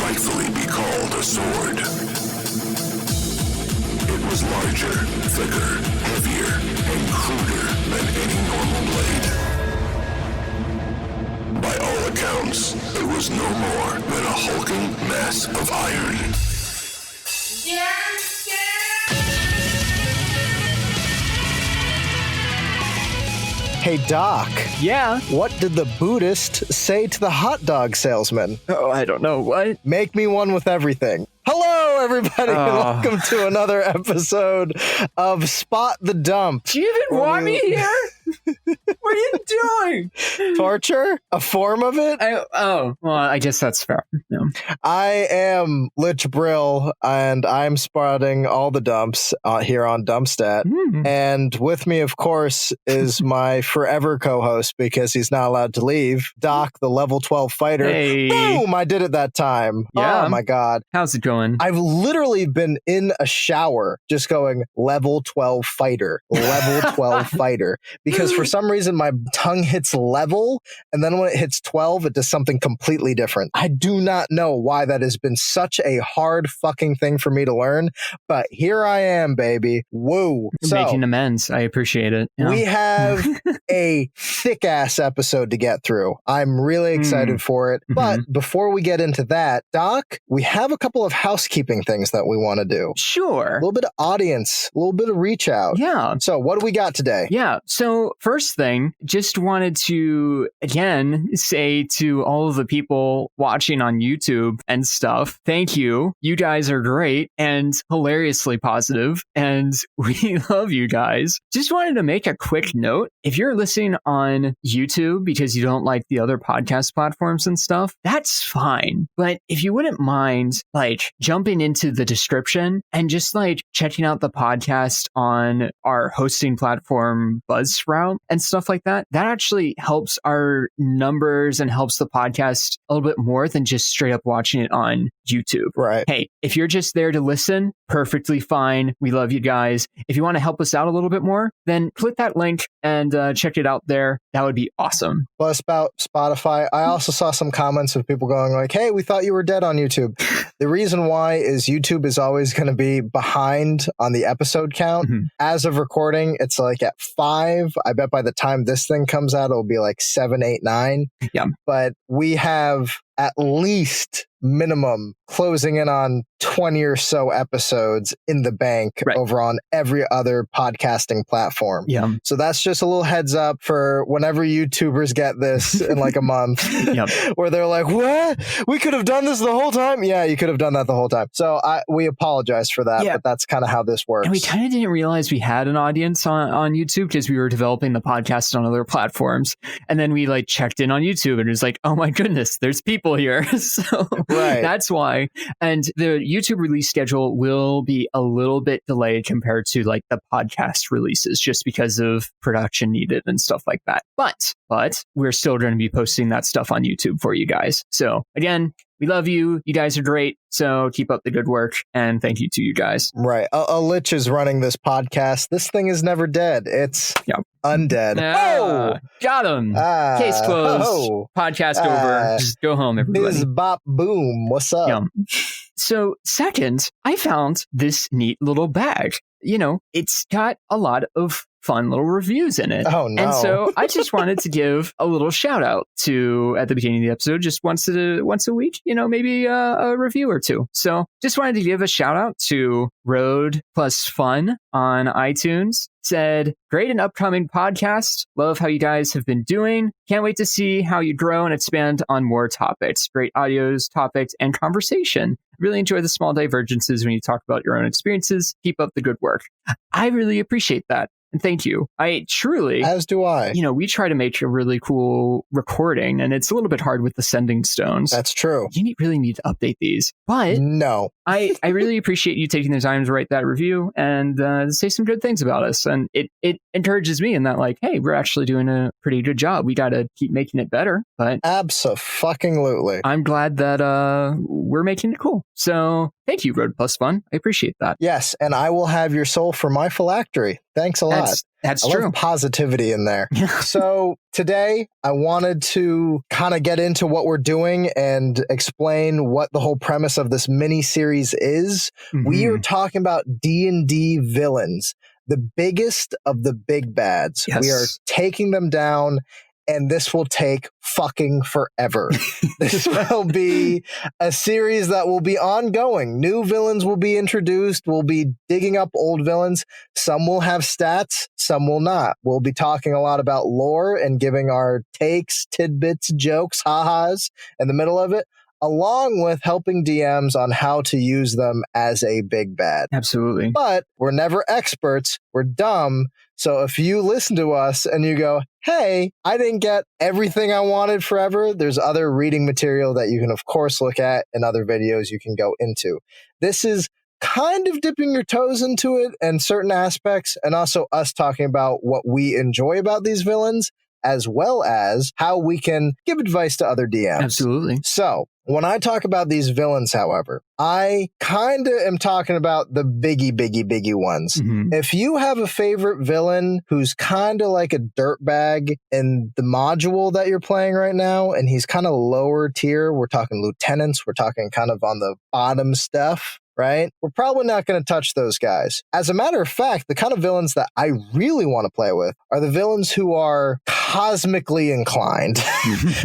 rightfully be called a sword. It was larger, thicker, heavier, and cruder than any normal blade. By all accounts, it was no more than a hulking mass of iron. Hey, Doc. Yeah. What did the Buddhist say to the hot dog salesman? Oh, I don't know. What? Make me one with everything. Hello, everybody, and welcome to another episode of Spot the Dump. Do you even want me here? What are you doing? Torture? A form of it? Well, I guess that's fair. No. I am Lich Brill, and I'm spotting all the dumps here on DumpStat. Mm. And with me, of course, is my forever co-host, because he's not allowed to leave, Doc, the level 12 fighter. Hey. Boom! I did it that time. Yeah. Oh, my God. How's it going? I've literally been in a shower just going level 12 fighter, level 12 fighter, because for some reason my tongue hits level, and then when it hits 12, it does something completely different. I do not know why that has been such a hard fucking thing for me to learn, but here I am, baby. Woo. Making amends. I appreciate it. Yeah. We have a thick ass episode to get through. I'm really excited for it. But before we get into that, Doc, we have a couple of housekeeping things that we want to do. Sure. A little bit of audience, a little bit of reach out. Yeah. So what do we got today? Yeah. So first thing, just wanted to, again, say to all of the people watching on YouTube and stuff, thank you. You guys are great and hilariously positive, and we love you guys. Just wanted to make a quick note. If you're listening on YouTube because you don't like the other podcast platforms and stuff, that's fine. But if you wouldn't mind, jumping into the description and just checking out the podcast on our hosting platform Buzzsprout and stuff like that, that actually helps our numbers and helps the podcast a little bit more than just straight up watching it on YouTube. Right. Hey, if you're just there to listen, perfectly fine. We love you guys. If you want to help us out a little bit more, then click that link and check it out there. That would be awesome. Plus about Spotify, I also saw some comments of people going hey, we thought you were dead on YouTube. The reason why is YouTube is always going to be behind on the episode count. As of recording, it's at 5. I bet by the time this thing comes out, it'll be 7, 8, 9. Yeah. But we have at least minimum closing in on 20 or so episodes in the bank over on every other podcasting platform. Yeah. So that's just a little heads up for whenever YouTubers get this in a month where they're what? We could have done this the whole time? Yeah, you could have done that the whole time. So we apologize for that, but that's kind of how this works. And we kind of didn't realize we had an audience on YouTube because we were developing the podcast on other platforms. And then we checked in on YouTube and it was oh my goodness, there's people here. So that's why. And the YouTube release schedule will be a little bit delayed compared to the podcast releases just because of production needed and stuff like that. But we're still going to be posting that stuff on YouTube for you guys. So again, we love you. You guys are great. So keep up the good work. And thank you to you guys. Right. A lich is running this podcast. This thing is never dead. It's undead. Got him. Case closed. Podcast over. Just go home, everybody. Biz bop boom. What's up? Yum. So second, I found this neat little bag. It's got a lot of fun little reviews in it. Oh, no. And so I just wanted to give a little shout out to, at the beginning of the episode, just once a week, maybe a review or two. So just wanted to give a shout out to Road Plus Fun on iTunes. Said, great and upcoming podcast. Love how you guys have been doing. Can't wait to see how you grow and expand on more topics. Great audios, topics, and conversation. Really enjoy the small divergences when you talk about your own experiences. Keep up the good work. I really appreciate that. And thank you. I truly, as do I. We try to make a really cool recording, and it's a little bit hard with the sending stones. That's true. You really need to update these. But no, I really appreciate you taking the time to write that review and say some good things about us. And it encourages me in that, hey, we're actually doing a pretty good job. We got to keep making it better. But abso-fucking-lutely. I'm glad that we're making it cool. So Thank you, Road Plus Fun. I appreciate that. Yes, and I will have your soul for my phylactery. Thanks a lot. That's I true. love positivity in there. So today I wanted to kind of get into what we're doing and explain what the whole premise of this mini series is. We are talking about D&D villains, the biggest of the big bads. Yes. We are taking them down, and this will take fucking forever. This will be a series that will be ongoing. New villains will be introduced. We'll be digging up old villains. Some will have stats, some will not. We'll be talking a lot about lore and giving our takes, tidbits, jokes, ha-has in the middle of it, along with helping DMs on how to use them as a big bad. Absolutely. But we're never experts. We're dumb. So if you listen to us and you go, hey, I didn't get everything I wanted forever, there's other reading material that you can, of course, look at and other videos you can go into. This is kind of dipping your toes into it and certain aspects, and also us talking about what we enjoy about these villains, as well as how we can give advice to other DMs. Absolutely. So when I talk about these villains, however, I kind of am talking about the biggie ones. If you have a favorite villain who's kind of like a dirtbag in the module that you're playing right now, and he's kind of lower tier, we're talking lieutenants, we're talking kind of on the bottom stuff, right? We're probably not going to touch those guys. As a matter of fact, the kind of villains that I really want to play with are the villains who are cosmically inclined,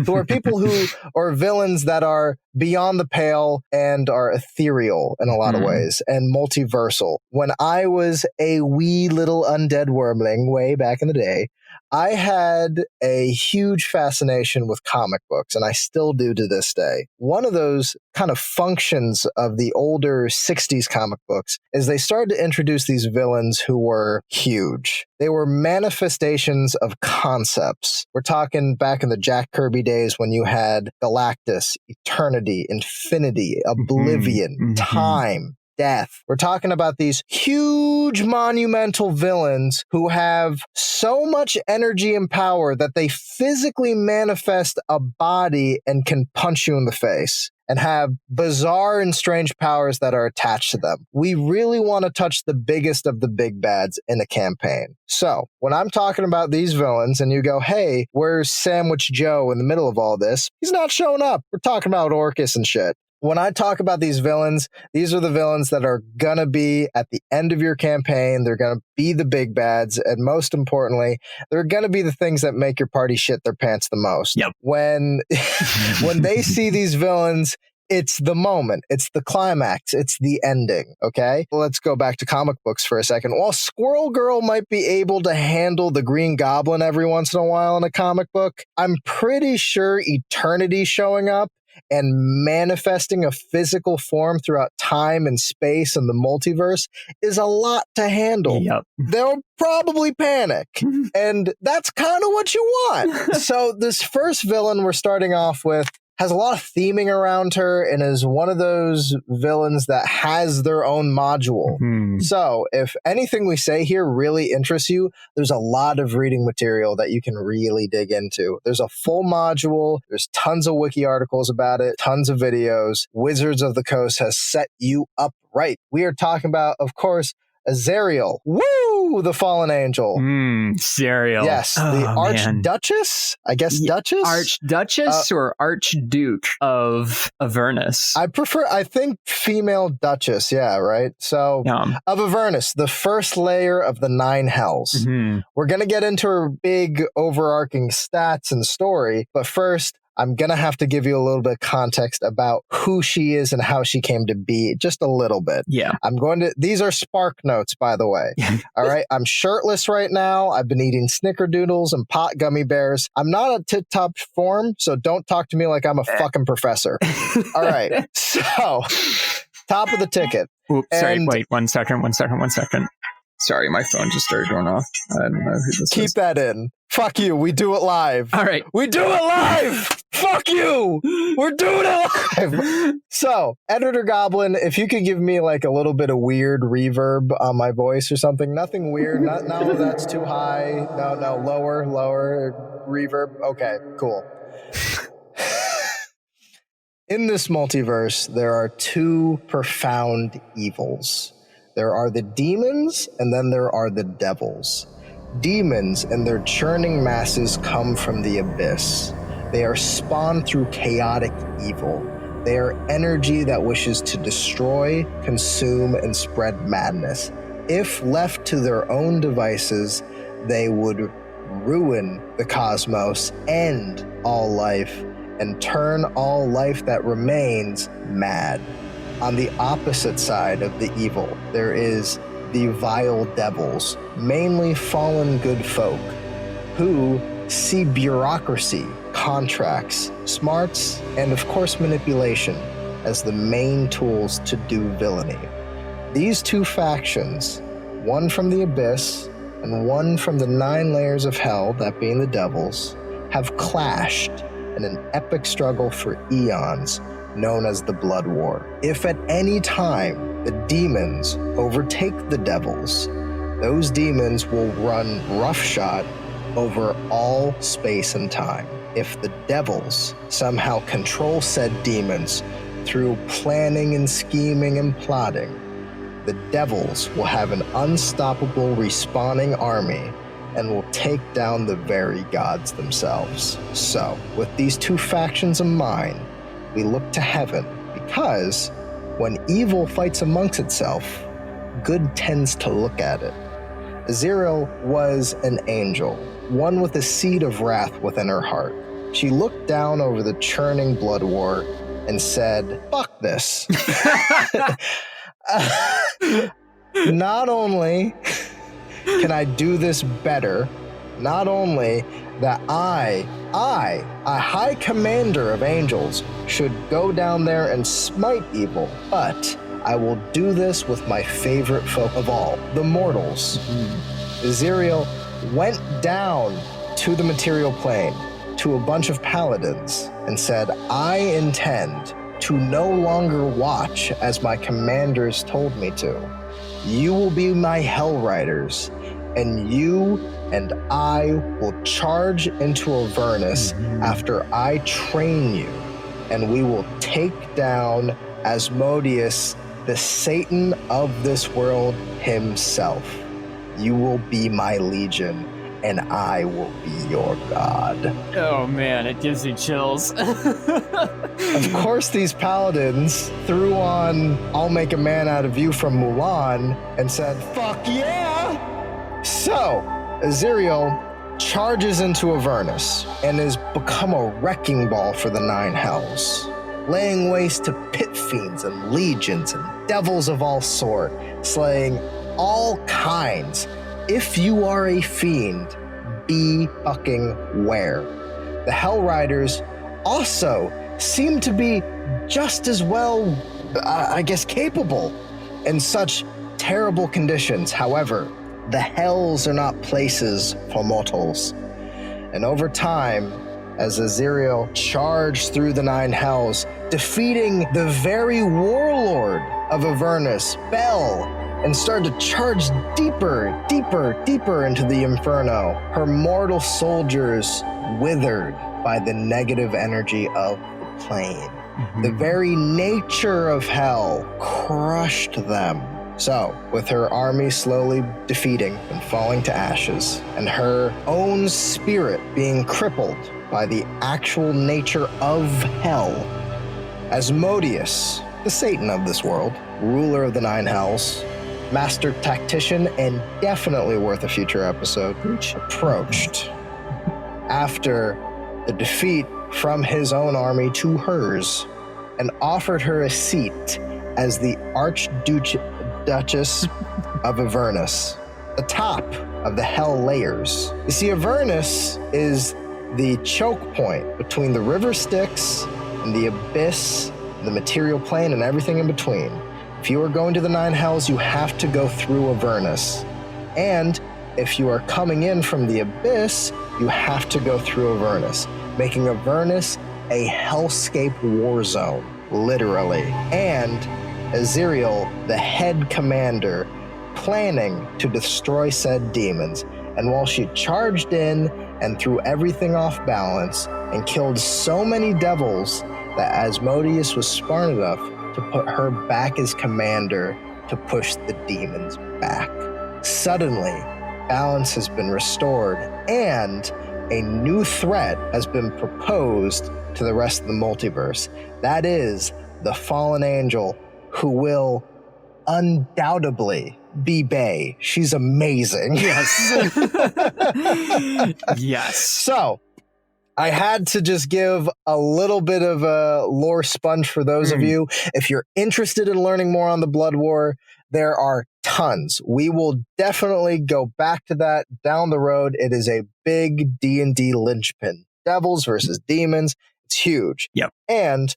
who are people who are villains that are beyond the pale and are ethereal in a lot of ways and multiversal. When I was a wee little undead wormling way back in the day, I had a huge fascination with comic books, and I still do to this day. One of those kind of functions of the older 60s comic books is they started to introduce these villains who were huge. They were manifestations of concepts. We're talking back in the Jack Kirby days when you had Galactus, Eternity, Infinity, Oblivion, Time, Death. We're talking about these huge monumental villains who have so much energy and power that they physically manifest a body and can punch you in the face and have bizarre and strange powers that are attached to them. We really want to touch the biggest of the big bads in a campaign. So when I'm talking about these villains and you go, hey, where's Sandwich Joe in the middle of all this? He's not showing up. We're talking about Orcus and shit. When I talk about these villains, these are the villains that are going to be at the end of your campaign. They're going to be the big bads. And most importantly, they're going to be the things that make your party shit their pants the most. Yep. When they see these villains, it's the moment. It's the climax. It's the ending. Okay? Let's go back to comic books for a second. While Squirrel Girl might be able to handle the Green Goblin every once in a while in a comic book, I'm pretty sure Eternity showing up and manifesting a physical form throughout time and space and the multiverse is a lot to handle. Yep. They'll probably panic. And that's kind of what you want. So this first villain we're starting off with has a lot of theming around her and is one of those villains that has their own module. So if anything we say here really interests you, there's a lot of reading material that you can really dig into. There's a full module. There's tons of wiki articles about it, tons of videos. Wizards of the Coast has set you up right. We are talking about, of course, Zariel. Woo! The fallen angel. Zariel. Yes. The Archduchess? I guess Duchess? Archduchess or Archduke of Avernus? I think female Duchess. Yeah, right? So, of Avernus, the first layer of the 9 hells. We're going to get into her big overarching stats and story, but first, I'm going to have to give you a little bit of context about who she is and how she came to be, just a little bit. Yeah. These are Spark Notes, by the way. All right. I'm shirtless right now. I've been eating snickerdoodles and pot gummy bears. I'm not at tip-top form, so don't talk to me like I'm a fucking professor. All right. So, top of the ticket. Oops, sorry. Wait, one second. Sorry, my phone just started going off. I don't know who this is. Keep that in. Fuck you. We do it live. All right. We do it live. Fuck you. We're doing it live. So, Editor Goblin, if you could give me like a little bit of weird reverb on my voice or something. Nothing weird. No, that's too high. No, lower reverb. Okay, cool. In this multiverse, there are two profound evils. There are the demons, and then there are the devils. Demons and their churning masses come from the abyss. They are spawned through chaotic evil. They are energy that wishes to destroy, consume, and spread madness. If left to their own devices, they would ruin the cosmos, end all life, and turn all life that remains mad. On the opposite side of the evil, there is the vile devils, mainly fallen good folk, who see bureaucracy, contracts, smarts, and of course manipulation as the main tools to do villainy. These two factions, one from the abyss and one from the 9 layers of hell, that being the devils, have clashed in an epic struggle for eons known as the Blood War. If at any time the demons overtake the devils, those demons will run roughshod over all space and time. If the devils somehow control said demons through planning and scheming and plotting, the devils will have an unstoppable respawning army and will take down the very gods themselves. So, with these two factions in mind, we look to heaven, because when evil fights amongst itself, good tends to look at it. Zariel was an angel, one with a seed of wrath within her heart. She looked down over the churning blood war and said, "Fuck this." Not only can I do this better, not only that I, a high commander of angels, should go down there and smite evil, but I will do this with my favorite folk of all, the mortals. Zariel went down to the material plane, to a bunch of paladins, and said, "I intend to no longer watch as my commanders told me to. You will be my hell riders, and you and I will charge into Avernus after I train you, and we will take down Asmodeus, the Satan of this world himself. You will be my legion, and I will be your god." Oh man, it gives me chills. Of course, these paladins threw on "I'll Make a Man Out of You" from Mulan and said, "Fuck yeah!" So, Zariel charges into Avernus and has become a wrecking ball for the 9 hells, laying waste to pit fiends and legions and devils of all sort, slaying all kinds. If you are a fiend, be fucking ware. The Hell Riders also seem to be just as well, capable in such terrible conditions. However, the hells are not places for mortals. And over time, as Zariel charged through the 9 hells, defeating the very warlord of Avernus, Bel, and started to charge deeper into the inferno, her mortal soldiers withered by the negative energy of the plane. The very nature of hell crushed them. So, with her army slowly defeating and falling to ashes, and her own spirit being crippled by the actual nature of hell, Asmodeus, the Satan of this world, ruler of the 9 hells, master tactician, and definitely worth a future episode, approached after the defeat from his own army to hers, and offered her a seat as the Archduchess of Avernus, the top of the hell layers. You see, Avernus is the choke point between the river Styx and the abyss, the material plane, and everything in between. If you are going to the 9 hells, you have to go through Avernus. And if you are coming in from the abyss, you have to go through Avernus, making Avernus a hellscape war zone, literally. And Zariel, the head commander, planning to destroy said demons. And while she charged in and threw everything off balance and killed so many devils that Asmodeus was smart enough to put her back as commander to push the demons back. Suddenly, balance has been restored, and a new threat has been proposed to the rest of the multiverse. That is the fallen angel, who will undoubtedly be Bae. She's amazing. Yes. Yes. So, I had to just give a little bit of a lore sponge for those of you. If you're interested in learning more on the Blood War, there are tons. We will definitely go back to that down the road. It is a big D&D linchpin. Devils versus demons. It's huge. Yep. And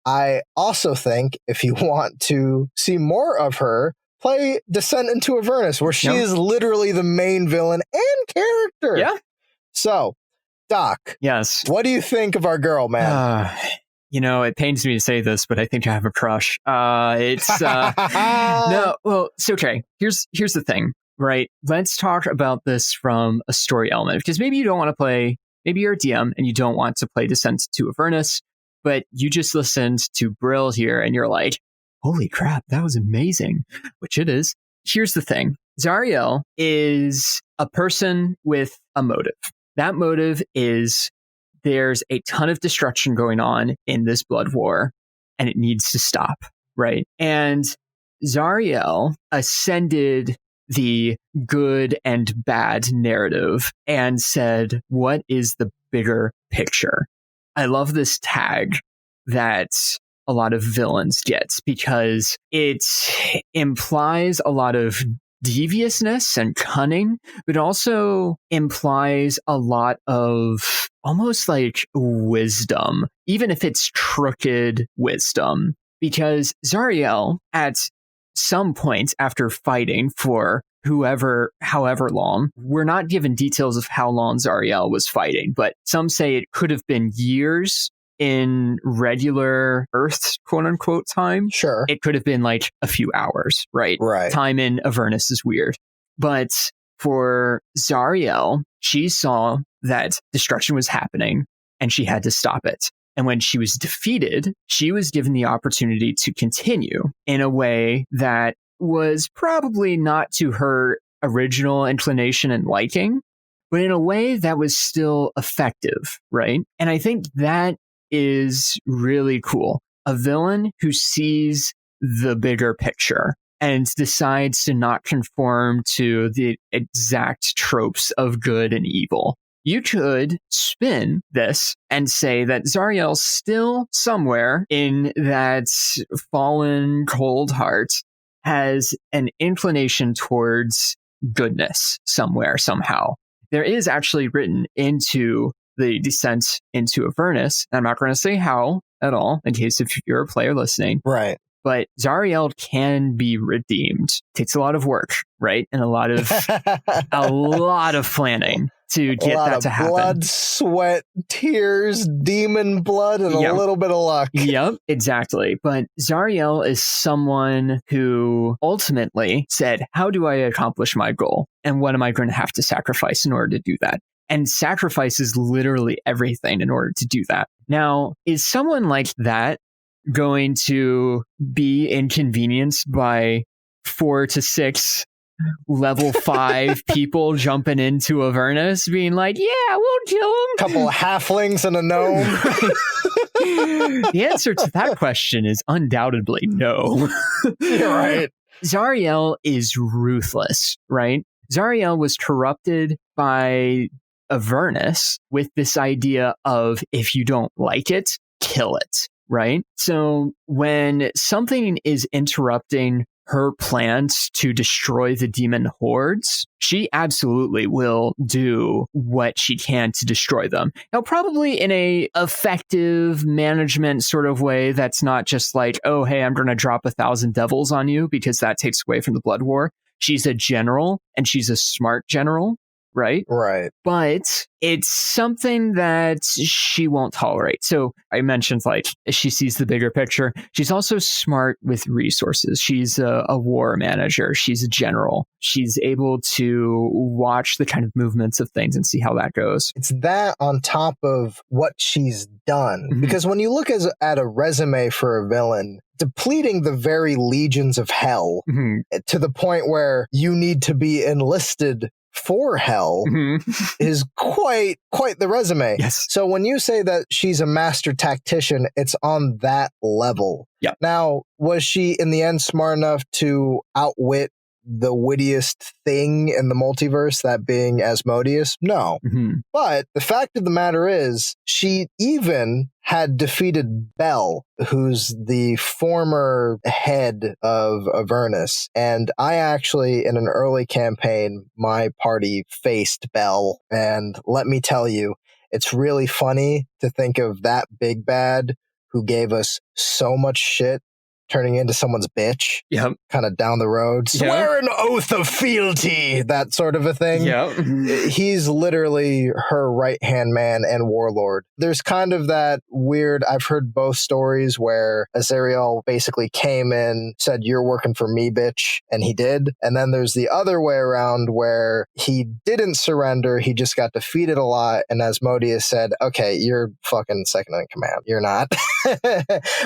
I also think if you want to see more of her, play Descent into Avernus, where she is literally the main villain and character. Yeah. So, Doc. Yes. What do you think of our girl, man? It pains me to say this, but I think I have a crush. It's no. Well, so okay. Here's the thing, right? Let's talk about this from a story element, because maybe you don't want to play. Maybe you're a DM and you don't want to play Descent to Avernus, but you just listened to Brill here and you're like, "Holy crap, that was amazing!" Which it is. Here's the thing: Zariel is a person with a motive. That motive is there's a ton of destruction going on in this blood war, and it needs to stop, right? And Zariel ascended the good and bad narrative and said, what is the bigger picture? I love this tag that a lot of villains get, because it implies a lot of deviousness and cunning, but also implies a lot of almost like wisdom, even if it's crooked wisdom. Because Zariel, at some point after fighting for however long, we're not given details of how long Zariel was fighting, but some say it could have been years in regular Earth, quote unquote, time. Sure. It could have been like a few hours, right? Right. Time in Avernus is weird. But for Zariel, she saw that destruction was happening and she had to stop it. And when she was defeated, she was given the opportunity to continue in a way that was probably not to her original inclination and liking, but in a way that was still effective, right? And I think that is really cool. A villain who sees the bigger picture and decides to not conform to the exact tropes of good and evil. You could spin this and say that Zariel's still somewhere in that fallen cold heart has an inclination towards goodness somewhere, somehow. There is actually written into the Descent into Avernus, and I'm not going to say how at all, in case if you're a player listening. Right. But Zariel can be redeemed. Takes a lot of work, right? And a lot of planning to get that to happen. Blood, sweat, tears, demon blood, and a little bit of luck. Yep, exactly. But Zariel is someone who ultimately said, how do I accomplish my goal? And what am I going to have to sacrifice in order to do that? And sacrifices literally everything in order to do that. Now, is someone like that going to be inconvenienced by 4 to 6 level 5 people jumping into Avernus being like, yeah, we'll kill him? Couple of halflings and a gnome. The answer to that question is undoubtedly no. You're right. Zariel is ruthless, right? Zariel was corrupted by Avernus with this idea of, if you don't like it, kill it, right? So when something is interrupting her plans to destroy the demon hordes, she absolutely will do what she can to destroy them. Now, probably in a effective management sort of way that's not just like, oh, hey, I'm going to drop 1,000 devils on you, because that takes away from the blood war. She's a general, and she's a smart general. right? Right. But it's something that she won't tolerate. So I mentioned, like, she sees the bigger picture. She's also smart with resources. She's a war manager. She's a general. She's able to watch the kind of movements of things and see how that goes. It's that on top of what she's done. Mhm. Because when you look at a resume for a villain, depleting the very legions of hell Mhm. to the point where you need to be enlisted for hell Mhm. is quite the resume. Yes. So when you say that she's a master tactician, it's on that level. Yeah. Now, was she in the end smart enough to outwit the wittiest thing in the multiverse, that being Asmodeus? No. Mhm. But the fact of the matter is, she even had defeated Bell, who's the former head of Avernus. And I actually, in an early campaign, my party faced Bell. And let me tell you, it's really funny to think of that big bad who gave us so much shit turning into someone's bitch, Yep. kind of down the road. Yeah. Swear an oath of fealty, that sort of a thing. Yep. He's literally her right-hand man and warlord. There's kind of that weird, I've heard both stories where Zariel basically came in, said, "You're working for me, bitch," and he did. And then there's the other way around where he didn't surrender, he just got defeated a lot, and Asmodeus said, "Okay, you're fucking second in command. You're not."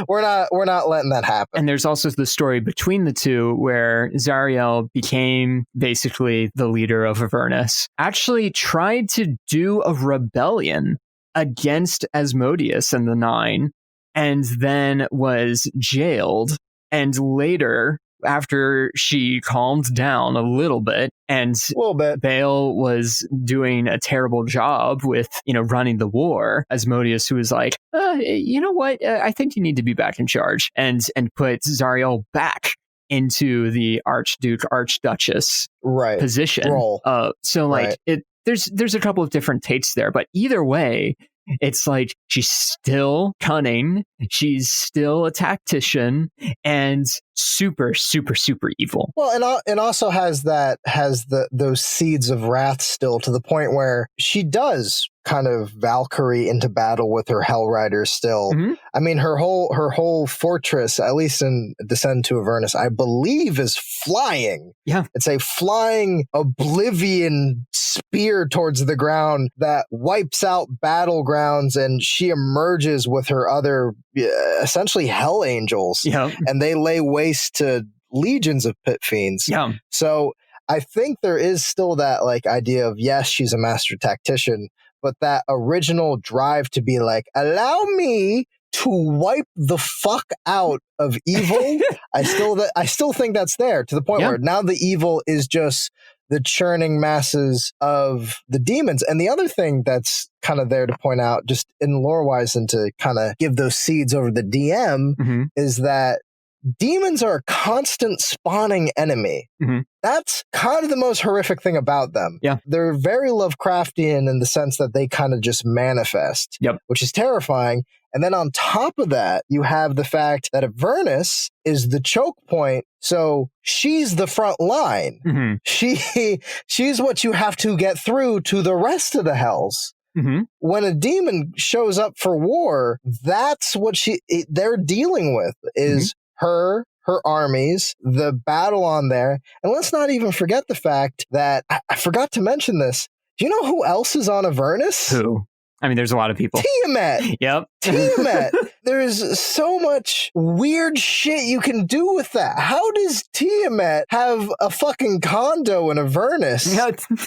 We're not letting that happen. And there's also the story between the two where Zariel became basically the leader of Avernus, actually tried to do a rebellion against Asmodeus and the Nine, and then was jailed. And later, after she calmed down a little bit and A little bit. Bale was doing a terrible job with, running the war, Asmodeus, who was like, you know what? I think you need to be back in charge, and put Zariel back into the Archduke, Archduchess Right. position. Role. So like Right. there's a couple of different takes there, but either way, it's like she's still cunning, she's still a tactician, and super, super, super evil. Well, and also has those seeds of wrath still, to the point where she does kind of Valkyrie into battle with her Hell Riders still. Mhm. I mean, her whole fortress, at least in Descent to Avernus, I believe is flying. Yeah. It's a flying oblivion spear towards the ground that wipes out battlegrounds, and she emerges with her other essentially hell angels, Yeah. and they lay waste to legions of pit fiends. Yeah. So I think there is still that like idea of, yes, she's a master tactician, but that original drive to be like, allow me to wipe the fuck out of evil. I still think that's there, to the point where now the evil is just the churning masses of the demons. And the other thing that's kind of there to point out, just in lore wise, and to kind of give those seeds over the DM, Mhm. is that demons are a constant spawning enemy. Mhm. That's kind of the most horrific thing about them. Yeah. They're very Lovecraftian in the sense that they kind of just manifest, which is terrifying. And then on top of that, you have the fact that Avernus is the choke point. So she's the front line. Mhm. She's what you have to get through to the rest of the hells. Mhm. When a demon shows up for war, that's what they're dealing with, is her armies, the battle on there. And let's not even forget the fact that I forgot to mention this. Do you know who else is on Avernus? Who? I mean, there's a lot of people. Tiamat. Yep. Tiamat. There's so much weird shit you can do with that. How does Tiamat have a fucking condo in Avernus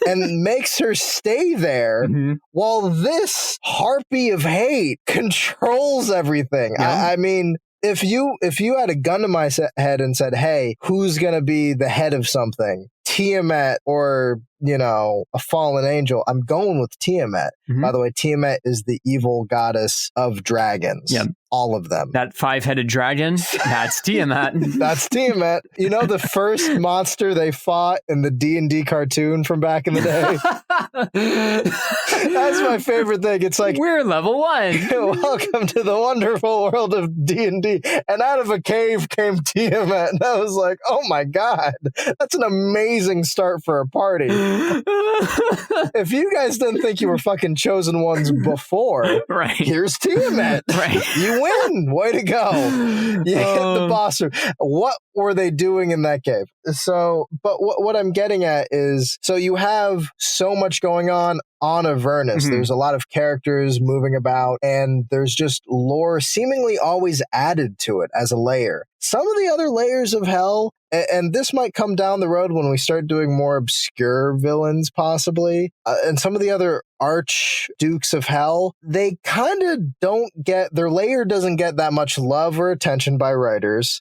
and makes her stay there while this harpy of hate controls everything? Yeah. I mean, if you had a gun to my head and said, hey, who's going to be the head of something? Tiamat or, a fallen angel, I'm going with Tiamat. By the way, Tiamat is the evil goddess of dragons. Yep. All of them. That 5-headed dragon, that's Tiamat. That's Tiamat. You know the first monster they fought in the DnD cartoon from back in the day? That's my favorite thing. It's like, we're level 1. Welcome to the wonderful world of D&D. And out of a cave came Tiamat. And I was like, oh my God, that's an amazing start for a party. If you guys didn't think you were fucking chosen ones before, right. Here's Tiamat. Right. You win. Way to go. You hit the boss. What were they doing in that cave? So, but what I'm getting at is, so you have so much going on Avernus. There's a lot of characters moving about, and there's just lore seemingly always added to it as a layer. Some of the other layers of hell, and this might come down the road when we start doing more obscure villains, possibly, and some of the other archdukes of hell, they kind of don't get, their layer doesn't get that much love or attention by writers,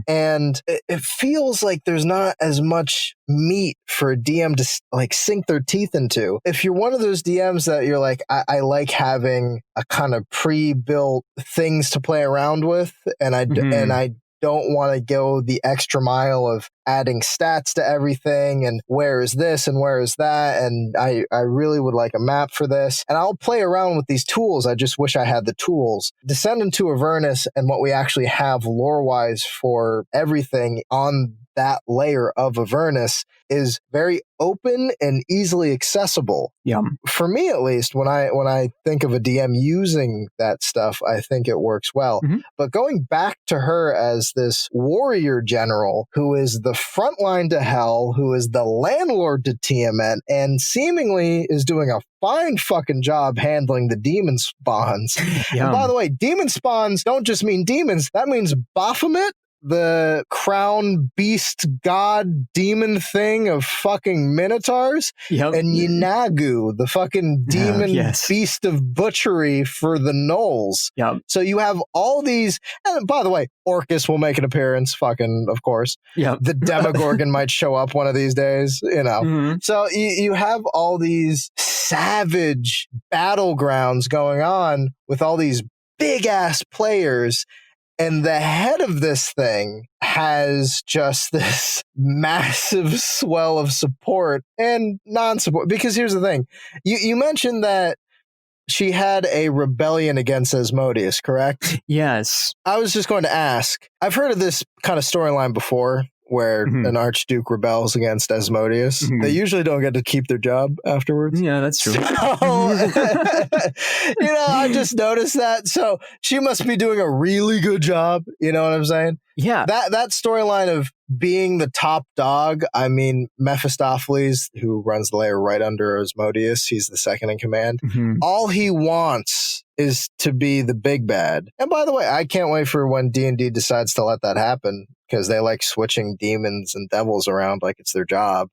and it feels like there's not as much meat for a DM to like sink their teeth into. If you're one of those DMs that you're like, I like having a kind of pre-built things to play around with, and I don't want to go the extra mile of adding stats to everything and where is this and where is that, and I really would like a map for this, and I'll play around with these tools. I just wish I had the tools. Descend into Avernus and what we actually have lore-wise for everything on that layer of Avernus is very open and easily accessible. For me, at least, when I think of a DM using that stuff, I think it works well. But going back to her as this warrior general who is the front line to hell, who is the landlord to Tiamat, and seemingly is doing a fine fucking job handling the demon spawns. And by the way, demon spawns don't just mean demons. That means Baphomet, the crown beast god demon thing of fucking minotaurs, and Yinagu, the fucking demon beast of butchery for the gnolls. So you have all these, and by the way, Orcus will make an appearance, fucking, of course. The Demogorgon might show up one of these days, you know. So you have all these savage battlegrounds going on with all these big ass players. And the head of this thing has just this massive swell of support and non-support. Because here's the thing. You mentioned that she had a rebellion against Asmodeus, correct? Yes. I was just going to ask. I've heard of this kind of storyline before, where an archduke rebels against Asmodeus. They usually don't get to keep their job afterwards. Yeah, that's true. So, I just noticed that. So she must be doing a really good job. You know what I'm saying? Yeah. That storyline of being the top dog, I mean, Mephistopheles, who runs the layer right under Asmodeus, he's the second in command. All he wants is to be the big bad. And by the way, I can't wait for when D&D decides to let that happen, because they like switching demons and devils around like it's their job.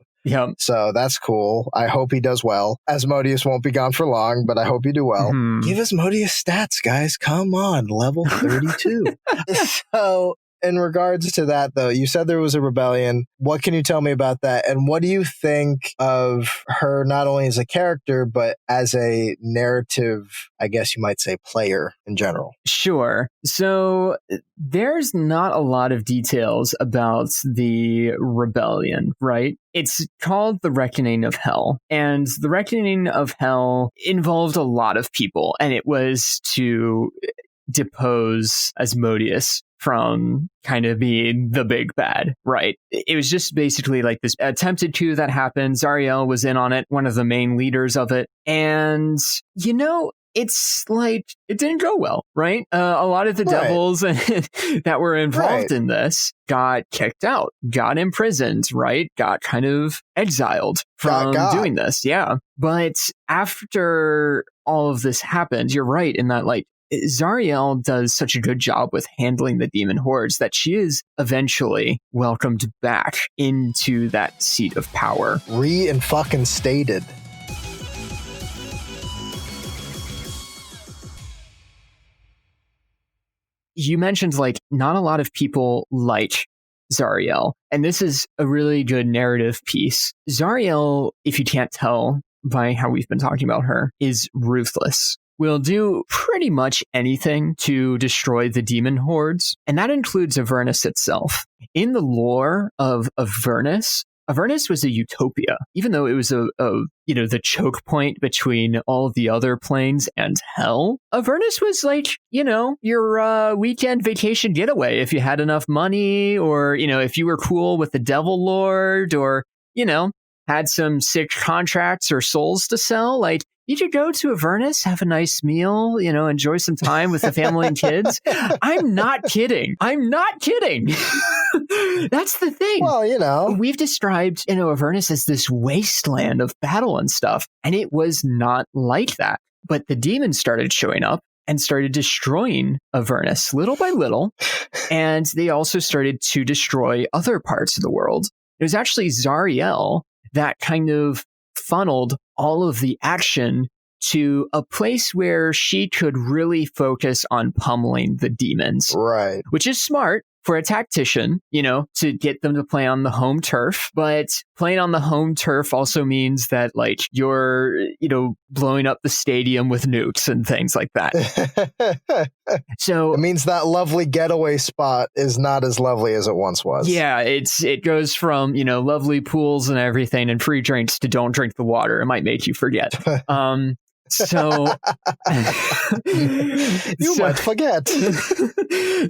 So that's cool. I hope he does well. Asmodeus won't be gone for long, but I hope you do well. Give Asmodeus stats, guys. Come on, level 32. So in regards to that, though, you said there was a rebellion. What can you tell me about that? And what do you think of her not only as a character, but as a narrative, I guess you might say, player in general? Sure. So there's not a lot of details about the rebellion, right? It's called the Reckoning of Hell. And the Reckoning of Hell involved a lot of people, and it was to depose Asmodeus from kind of being the big bad, right? It was just basically like this attempted coup that happened. Zariel was in on it, one of the main leaders of it. And, it's like, it didn't go well, right? A lot of the devils that were involved in this got kicked out, got imprisoned, right? Got kind of exiled from doing this. Yeah. But after all of this happened, you're right in that, like, Zariel does such a good job with handling the demon hordes that she is eventually welcomed back into that seat of power. Fucking stated. You mentioned, like, not a lot of people like Zariel, and this is a really good narrative piece. Zariel, if you can't tell by how we've been talking about her, is ruthless. Will do pretty much anything to destroy the demon hordes, and that includes Avernus itself. In the lore of Avernus was a utopia, even though it was the choke point between all of the other planes and hell. Avernus was like, your weekend vacation getaway if you had enough money, or, if you were cool with the Devil Lord, or, had some sick contracts or souls to sell, like, you could go to Avernus, have a nice meal, enjoy some time with the family and kids. I'm not kidding. That's the thing. Well, we've described, Avernus as this wasteland of battle and stuff, and it was not like that. But the demons started showing up and started destroying Avernus little by little, and they also started to destroy other parts of the world. It was actually Zariel that kind of funneled all of the action to a place where she could really focus on pummeling the demons. Right. Which is smart for a tactician, to get them to play on the home turf. But playing on the home turf also means that, like, you're, blowing up the stadium with nukes and things like that. So it means that lovely getaway spot is not as lovely as it once was. Yeah, it goes from, lovely pools and everything and free drinks to don't drink the water. It might make you forget. So you might forget.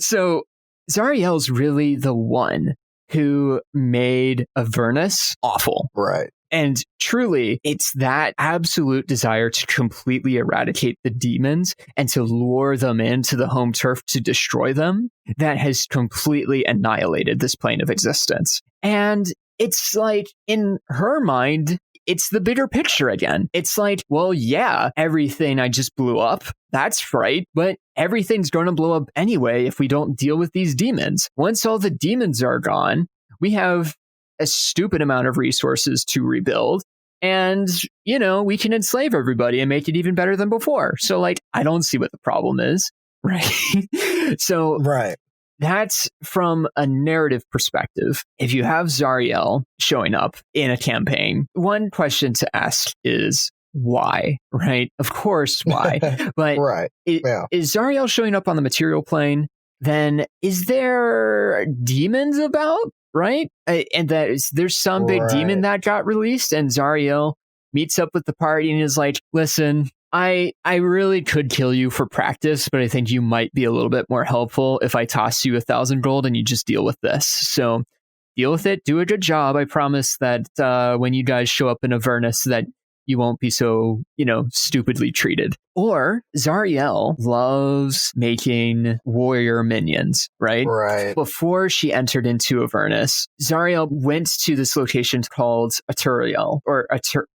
So Zariel's really the one who made Avernus awful. Right. And truly, it's that absolute desire to completely eradicate the demons and to lure them into the home turf to destroy them that has completely annihilated this plane of existence. And it's like, in her mind, it's the bigger picture again. It's like, well, yeah, everything I just blew up, that's right, but everything's going to blow up anyway if we don't deal with these demons. Once all the demons are gone, we have a stupid amount of resources to rebuild, and, we can enslave everybody and make it even better than before. So, like, I don't see what the problem is, right? So, right. That's from a narrative perspective. If you have Zariel showing up in a campaign, one question to ask is why, right? Of course, why? But right. Is Zariel showing up on the material plane? Then is there demons about, right? And there's some big demon that got released, and Zariel meets up with the party and is like, listen, I really could kill you for practice, but I think you might be a little bit more helpful if I toss you 1,000 gold and you just deal with this. So deal with it. Do a good job. I promise that when you guys show up in Avernus, that you won't be so, stupidly treated. Or Zariel loves making warrior minions, right? Right. Before she entered into Avernus, Zariel went to this location called Aturiel, or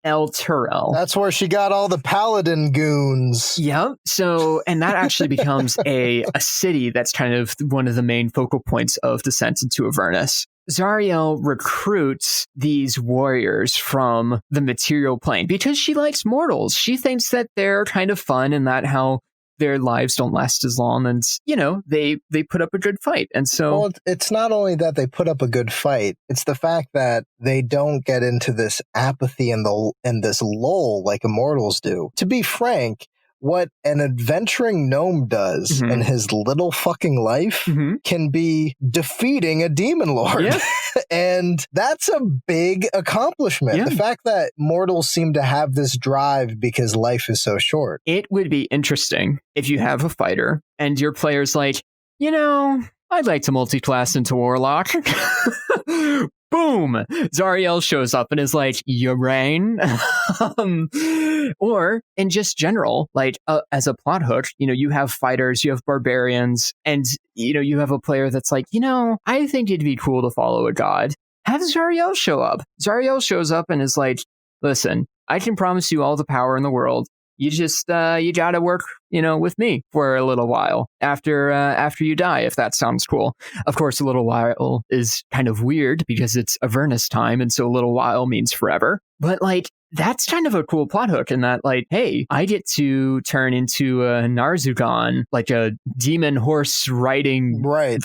El Turel. That's where she got all the paladin goons. Yep. So, and that actually becomes a city that's kind of one of the main focal points of descent into Avernus. Zariel recruits these warriors from the material plane because she likes mortals. She thinks that they're kind of fun and that how their lives don't last as long, and they put up a good fight. And so, well, it's not only that they put up a good fight, it's the fact that they don't get into this apathy and this lull like immortals do. To be frank, what an adventuring gnome does in his little fucking life can be defeating a demon lord. Yeah. And that's a big accomplishment. Yeah. The fact that mortals seem to have this drive because life is so short. It would be interesting if you have a fighter and your player's like, I'd like to multi-class into Warlock. Boom! Zariel shows up and is like, you reign? Or in just general, like as a plot hook, you have fighters, you have barbarians, and you have a player that's like, I think it'd be cool to follow a god. Have Zariel show up. Zariel shows up and is like, listen, I can promise you all the power in the world. You just you gotta work, with me for a little while after you die, if that sounds cool. Of course, a little while is kind of weird because it's Avernus time, and so a little while means forever. But like, that's kind of a cool plot hook in that, like, hey, I get to turn into a Narzugon, like a demon horse riding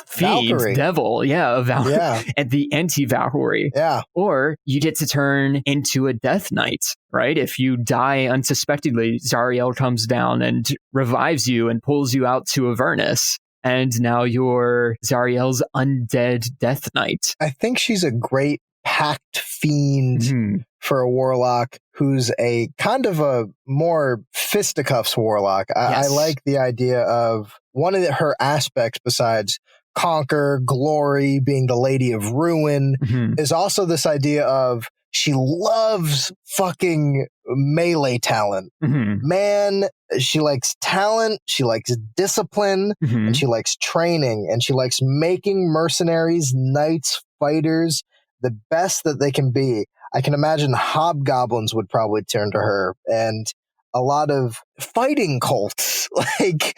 fiend Valkyrie. Devil, and the anti-Valkyrie. Yeah. Or you get to turn into a Death Knight, right? If you die unsuspectingly, Zariel comes down and revives you and pulls you out to Avernus. And now you're Zariel's undead Death Knight. I think she's a great packed fiend for a warlock who's a kind of a more fisticuffs warlock. I like the idea of one of her aspects besides conquer, glory, being the Lady of Ruin, is also this idea of she loves fucking melee talent. Man, she likes talent, she likes discipline, and she likes training, and she likes making mercenaries, knights, fighters the best that they can be. I can imagine hobgoblins would probably turn to her, and a lot of fighting cults, like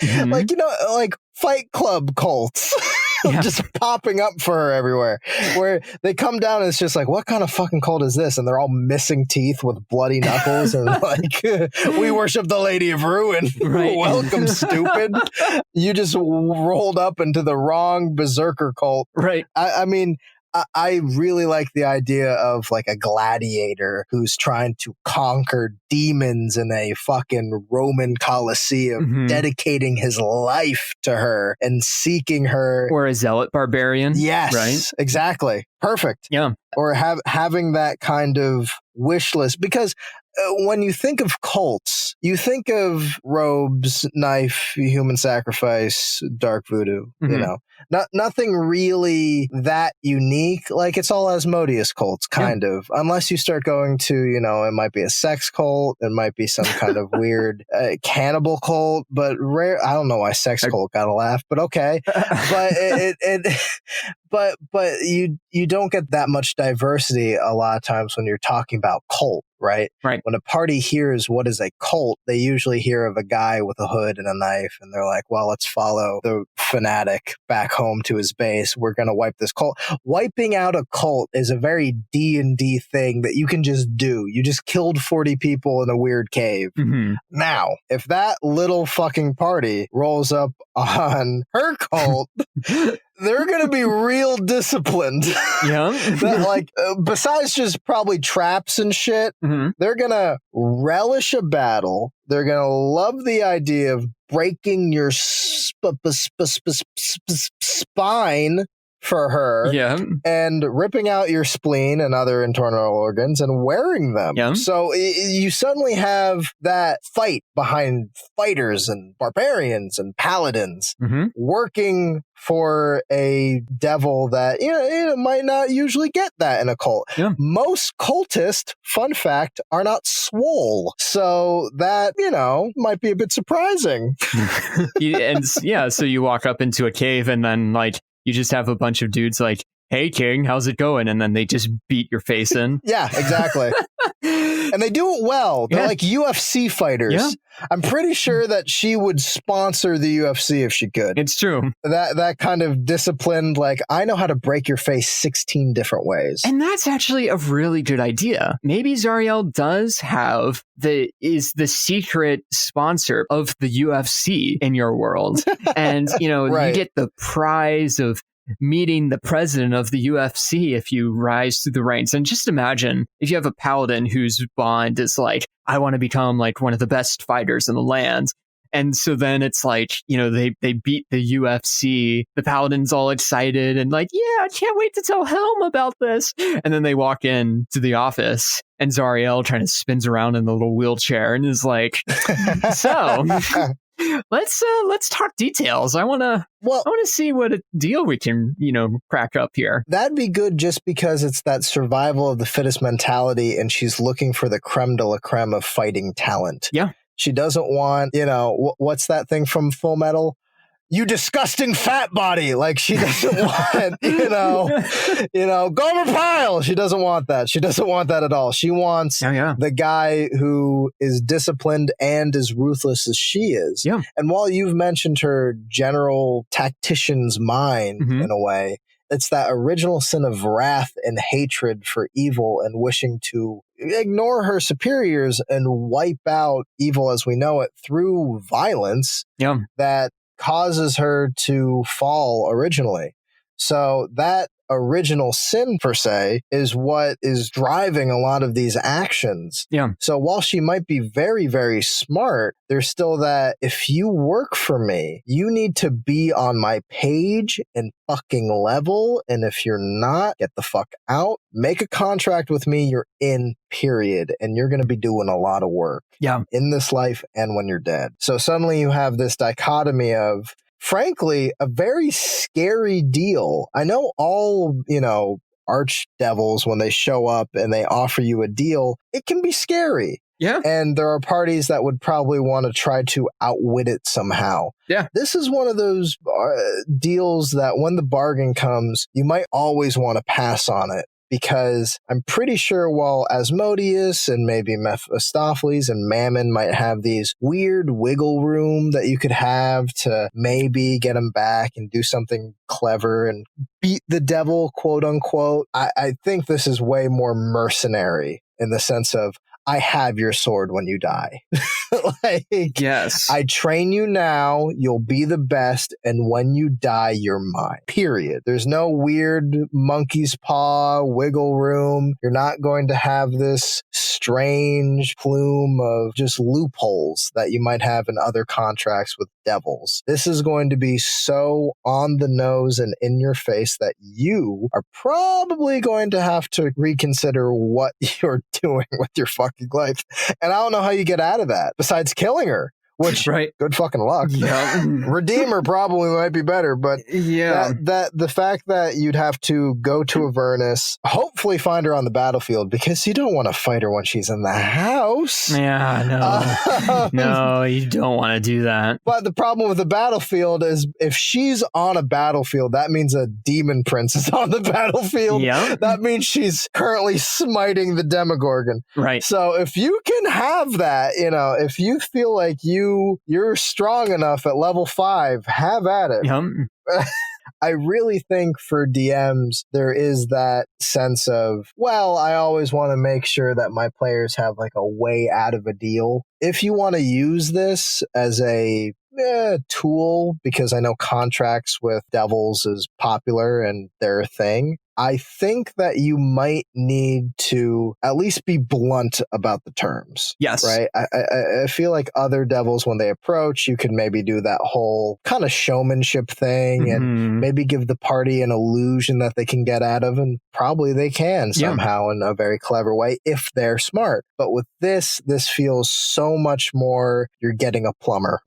Fight Club cults. Just popping up for her everywhere, where they come down and it's just like, what kind of fucking cult is this? And they're all missing teeth with bloody knuckles and like, we worship the Lady of Ruin. Right. Welcome, stupid. You just rolled up into the wrong berserker cult. Right. I mean, I really like the idea of like a gladiator who's trying to conquer demons in a fucking Roman Colosseum, dedicating his life to her and seeking her. Or a zealot barbarian. Yes, right? Exactly. Perfect. Yeah. Or having that kind of wish list, because when you think of cults, you think of robes, knife, human sacrifice, dark voodoo, you know. Nothing really that unique. Like, it's all Asmodeus cults, kind of. Unless you start going to, you know, it might be a sex cult. It might be some kind of weird cannibal cult. But rare. I don't know why sex cult got a laugh, but okay. But but you don't get that much diversity a lot of times when you're talking about cult. Right? Right. When a party hears what is a cult, they usually hear of a guy with a hood and a knife, and they're like, well, let's follow the fanatic back home to his base. We're going to wipe this cult. Wiping out a cult is a very D&D thing that you can just do. You just killed 40 people in a weird cave. Now, if that little fucking party rolls up on her cult, they're going to be real disciplined. Besides just probably traps and shit, they're going to relish a battle. They're going to love the idea of breaking your spine for her, and ripping out your spleen and other internal organs and wearing them. So you suddenly have that fight behind fighters and barbarians and paladins working for a devil that you might not usually get that in a cult. Most cultists, fun fact, are not swole, so that might be a bit surprising. So you walk up into a cave and then like you just have a bunch of dudes like, hey, King, how's it going? And then they just beat your face in. Yeah, exactly. And they do it well. They're like UFC fighters. I'm pretty sure that she would sponsor the UFC if she could. It's true. That kind of disciplined, like, I know how to break your face 16 different ways. And that's actually a really good idea. Maybe Zariel does have the secret sponsor of the UFC in your world. And, you get the prize of meeting the president of the UFC if you rise through the ranks. And just imagine if you have a paladin whose bond is like, I want to become like one of the best fighters in the land. And so then it's like, they beat the UFC, the paladin's all excited and like, yeah, I can't wait to tell Helm about this. And then they walk in to the office and Zariel kind of spins around in the little wheelchair and is like, so let's talk details. I want to see what a deal we can, crack up here. That'd be good just because it's that survival of the fittest mentality and she's looking for the creme de la creme of fighting talent. Yeah. She doesn't want, what's that thing from Full Metal? You disgusting fat body. Like, she doesn't want, Gomer Pyle. She doesn't want that. She doesn't want that at all. She wants the guy who is disciplined and as ruthless as she is. Yeah. And while you've mentioned her general tactician's mind in a way, it's that original sin of wrath and hatred for evil and wishing to ignore her superiors and wipe out evil as we know it through violence that causes her to fall originally. So that original sin, per se, is what is driving a lot of these actions. Yeah. So while she might be very, very smart, there's still that if you work for me, you need to be on my page and fucking level. And if you're not, get the fuck out. Make a contract with me. You're in, period. And you're going to be doing a lot of work in this life and when you're dead. So suddenly you have this dichotomy of, frankly, a very scary deal. I know all, archdevils, when they show up and they offer you a deal, it can be scary. Yeah. And there are parties that would probably want to try to outwit it somehow. Yeah. This is one of those deals that when the bargain comes, you might always want to pass on it. Because I'm pretty sure while Asmodeus and maybe Mephistopheles and Mammon might have these weird wiggle room that you could have to maybe get him back and do something clever and beat the devil, quote unquote, I think this is way more mercenary in the sense of, I have your sword when you die. Yes. I train you now, you'll be the best, and when you die, you're mine. Period. There's no weird monkey's paw, wiggle room. You're not going to have this strange plume of just loopholes that you might have in other contracts with devils. This is going to be so on the nose and in your face that you are probably going to have to reconsider what you're doing with your fucking life. And I don't know how you get out of that besides killing her. Which, right. Good fucking luck. Yeah. Redeemer probably might be better, but yeah, that the fact that you'd have to go to Avernus, hopefully find her on the battlefield, because you don't want to fight her when she's in the house. Yeah, no. No, you don't want to do that. But the problem with the battlefield is if she's on a battlefield, that means a demon prince is on the battlefield. Yep. That means she's currently smiting the Demogorgon. Right. So if you can have that, if you feel like you're strong enough at level 5, have at it. Yep. I really think for DMs, there is that sense of, well, I always want to make sure that my players have like a way out of a deal. If you want to use this as a tool, because I know contracts with devils is popular and they're a thing, I think that you might need to at least be blunt about the terms. Yes. Right? I feel like other devils, when they approach, you could maybe do that whole kind of showmanship thing and maybe give the party an illusion that they can get out of, and probably they can somehow in a very clever way if they're smart. But with this feels so much more you're getting a plumber.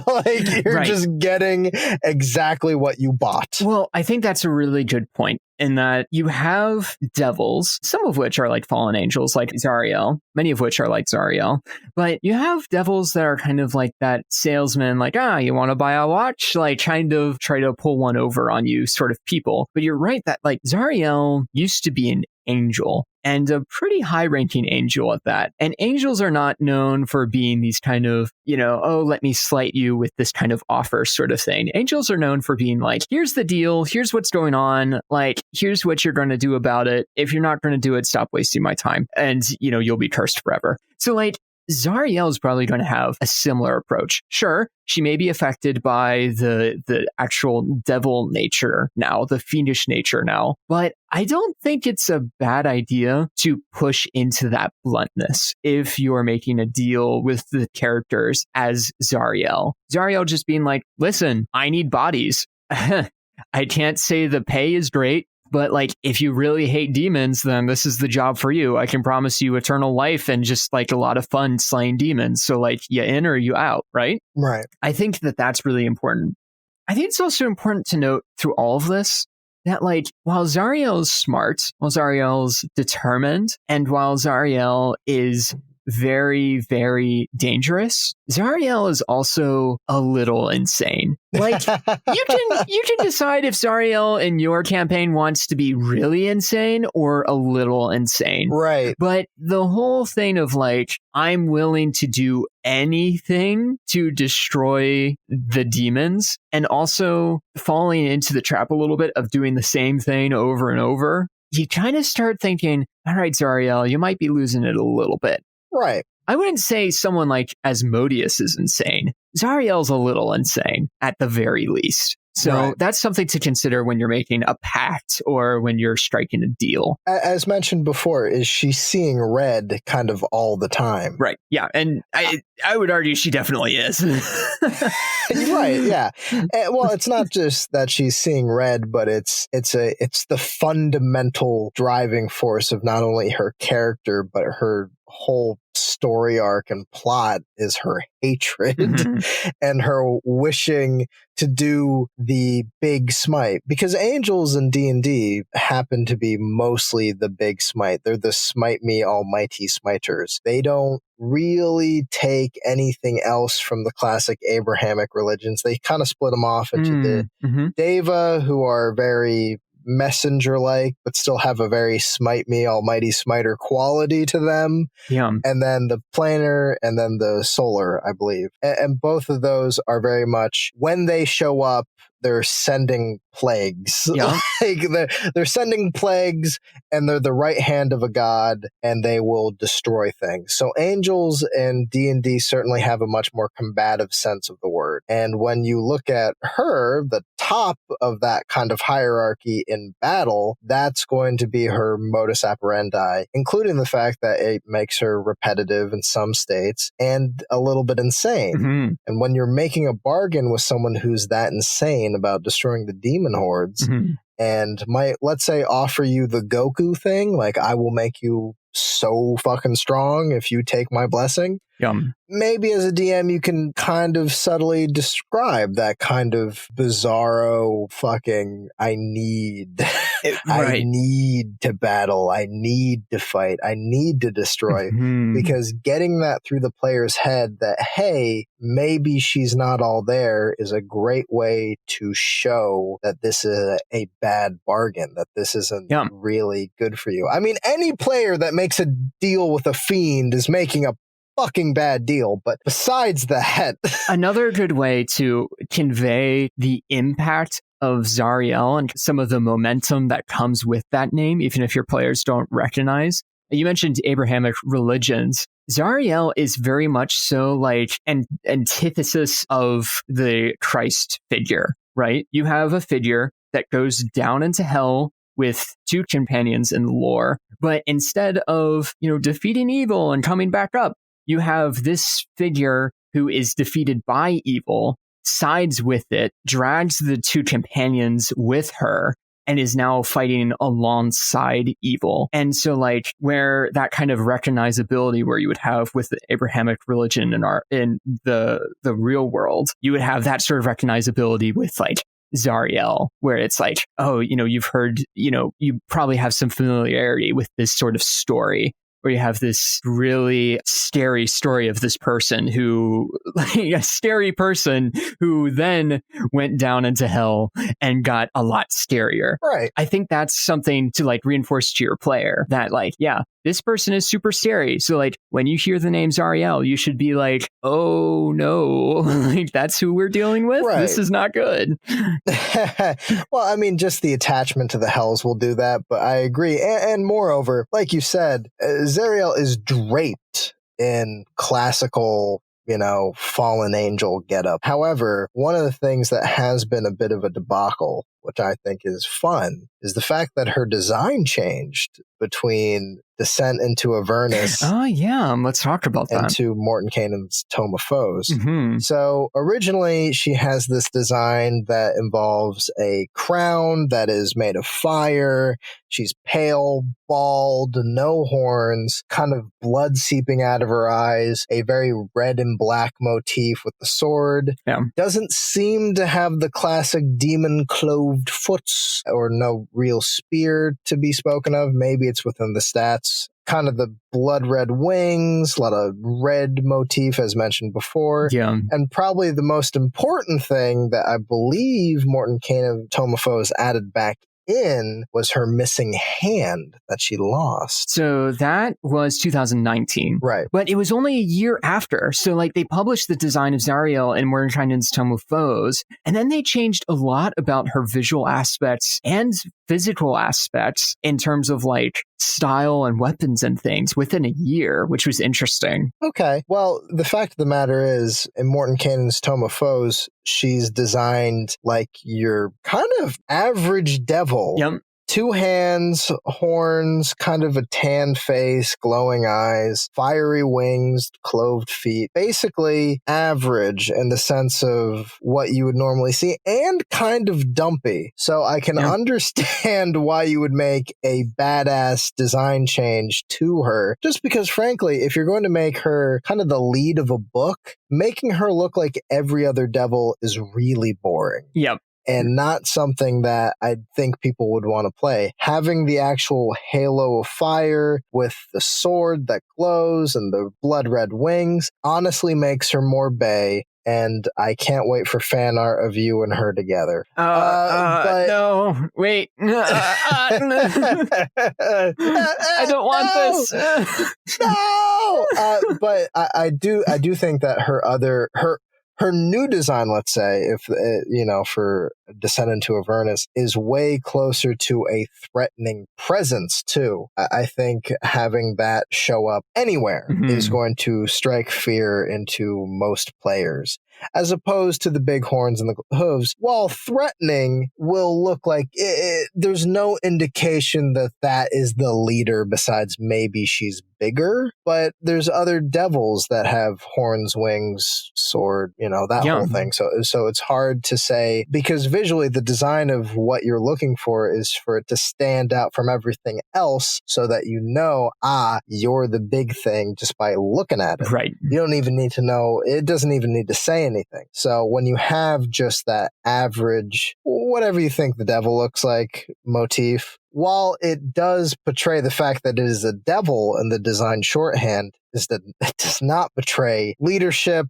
Like you're just getting exactly what you bought. Well, I think that's a really good point. In that you have devils, some of which are like fallen angels, like Zariel, many of which are like Zariel, but you have devils that are kind of like that salesman, like, you want to buy a watch? Like kind of try to pull one over on you sort of people. But you're right that like Zariel used to be an angel, and a pretty high-ranking angel at that. And angels are not known for being these kind of, let me slight you with this kind of offer sort of thing. Angels are known for being like, here's the deal, here's what's going on, like, here's what you're going to do about it. If you're not going to do it, stop wasting my time. And, you'll be cursed forever. So, like, Zariel is probably going to have a similar approach. Sure, she may be affected by the actual devil nature now, the fiendish nature now, but I don't think it's a bad idea to push into that bluntness if you're making a deal with the characters as Zariel. Zariel just being like, listen, I need bodies. I can't say the pay is great, but like, if you really hate demons, then this is the job for you. I can promise you eternal life and just like a lot of fun slaying demons. So like, you in or you out, right? Right. I think that that's really important. I think it's also important to note through all of this that like, while Zariel's smart, while Zariel's determined, and while Zariel is very, very dangerous, Zariel is also a little insane. Like, you can decide if Zariel in your campaign wants to be really insane or a little insane. Right. But the whole thing of like, I'm willing to do anything to destroy the demons, and also falling into the trap a little bit of doing the same thing over and over, you kind of start thinking, all right, Zariel, you might be losing it a little bit. Right. I wouldn't say someone like Asmodeus is insane. Zariel's a little insane, at the very least. So that's something to consider when you're making a pact or when you're striking a deal. As mentioned before, is she seeing red kind of all the time? Right. Yeah. And I would argue she definitely is. Right. Yeah. Well, it's not just that she's seeing red, but it's the fundamental driving force of not only her character, but her whole story arc and plot is her hatred Mhm. and her wishing to do the big smite, because angels in D&D happen to be mostly the big smite. They're the smite me almighty smiters. They don't really take anything else from the classic Abrahamic religions. They kind of split them off into the Mhm. Deva, who are very messenger-like, but still have a very smite me almighty smiter quality to them. Yeah. And then the planar, and then the solar, I believe. And both of those are very much, when they show up, they're sending plagues. Yeah. Like they're sending plagues, and they're the right hand of a god, and they will destroy things. So angels in D&D certainly have a much more combative sense of the word. And when you look at her, the top of that kind of hierarchy in battle, that's going to be her modus operandi, including the fact that it makes her repetitive in some states and a little bit insane. Mhm. And when you're making a bargain with someone who's that insane about destroying the demon hordes, Mhm. and might, let's say, offer you the Goku thing, like, I will make you so fucking strong if you take my blessing. Yum. Maybe as a DM, you can kind of subtly describe that kind of bizarro fucking, I need Right. to battle, I need to fight, I need to destroy. Mhm. Because getting that through the player's head that, hey, maybe she's not all there, is a great way to show that this is a bad bargain, that this isn't Yeah. really good for you. I mean, any player that makes a deal with a fiend is making a fucking bad deal. But besides that, Another good way to convey the impact of Zariel and some of the momentum that comes with that name, even if your players don't recognize. You mentioned Abrahamic religions. Zariel is very much so like an antithesis of the Christ figure, right? You have a figure that goes down into hell with two companions in the lore, but instead of, defeating evil and coming back up, you have this figure who is defeated by evil, sides with it, drags the two companions with her, and is now fighting alongside evil. And so, like, where that kind of recognizability where you would have with the Abrahamic religion in the real world, you would have that sort of recognizability with, like, Zariel, where it's like, oh, you've heard, you probably have some familiarity with this sort of story, where you have this really scary story of this person who, like, a scary person who then went down into hell and got a lot scarier. right. I think that's something to, like, reinforce to your player that, like, yeah, this person is super scary. So, like, when you hear the name Zariel, you should be like, oh no, like, that's who we're dealing with. Right. This is not good. Well, I mean, just the attachment to the hells will do that, but I agree. And moreover, like you said, Zariel is draped in classical, fallen angel getup. However, one of the things that has been a bit of a debacle, which I think is fun, is the fact that her design changed between Descent into Avernus Oh, yeah. Let's talk about that. into Morton Canaan's Tome of Foes. Mhm. So originally she has this design that involves a crown that is made of fire. She's pale, bald, no horns, kind of blood seeping out of her eyes, a very red and black motif with the sword. Yeah. Doesn't seem to have the classic demon cloved foots or no real spear to be spoken of. Maybe it's within the stats. Kind of the blood red wings, a lot of red motif as mentioned before. Yeah. And probably the most important thing that I believe Morton Kane Tome of Foes added back in was her missing hand that she lost. So that was 2019. Right. But it was only a year after. So, like, they published the design of Zariel in Morton Canaan's Tome of Foes, and then they changed a lot about her visual aspects and physical aspects in terms of, like, style and weapons and things within a year, which was interesting. Okay. Well, the fact of the matter is, in Morton Canaan's Tome of Foes, she's designed like your kind of average devil. Yep. 2 hands, horns, kind of a tan face, glowing eyes, fiery wings, cloved feet. Basically average in the sense of what you would normally see, and kind of dumpy. So I can understand why you would make a badass design change to her. Just because, frankly, if you're going to make her kind of the lead of a book, making her look like every other devil is really boring. Yep. And not something that I think people would want to play. Having the actual halo of fire with the sword that glows and the blood red wings honestly makes her more bae. And I can't wait for fan art of you and her together. But no, wait. I don't want this. No! But I do think that her new design, let's say, if for Descent into Avernus, is way closer to a threatening presence too. I think having that show up anywhere is going to strike fear into most players, as opposed to the big horns and the hooves. While threatening, will look like there's no indication that is the leader besides maybe she's bigger, but there's other devils that have horns, wings, sword, that whole thing. So it's hard to say, because visually the design of what you're looking for is for it to stand out from everything else, so that you're the big thing just by looking at it. Right. You don't even need to know. It doesn't even need to say anything. So when you have just that average, whatever you think the devil looks like motif, while it does portray the fact that it is a devil in the design shorthand, is that it does not portray leadership,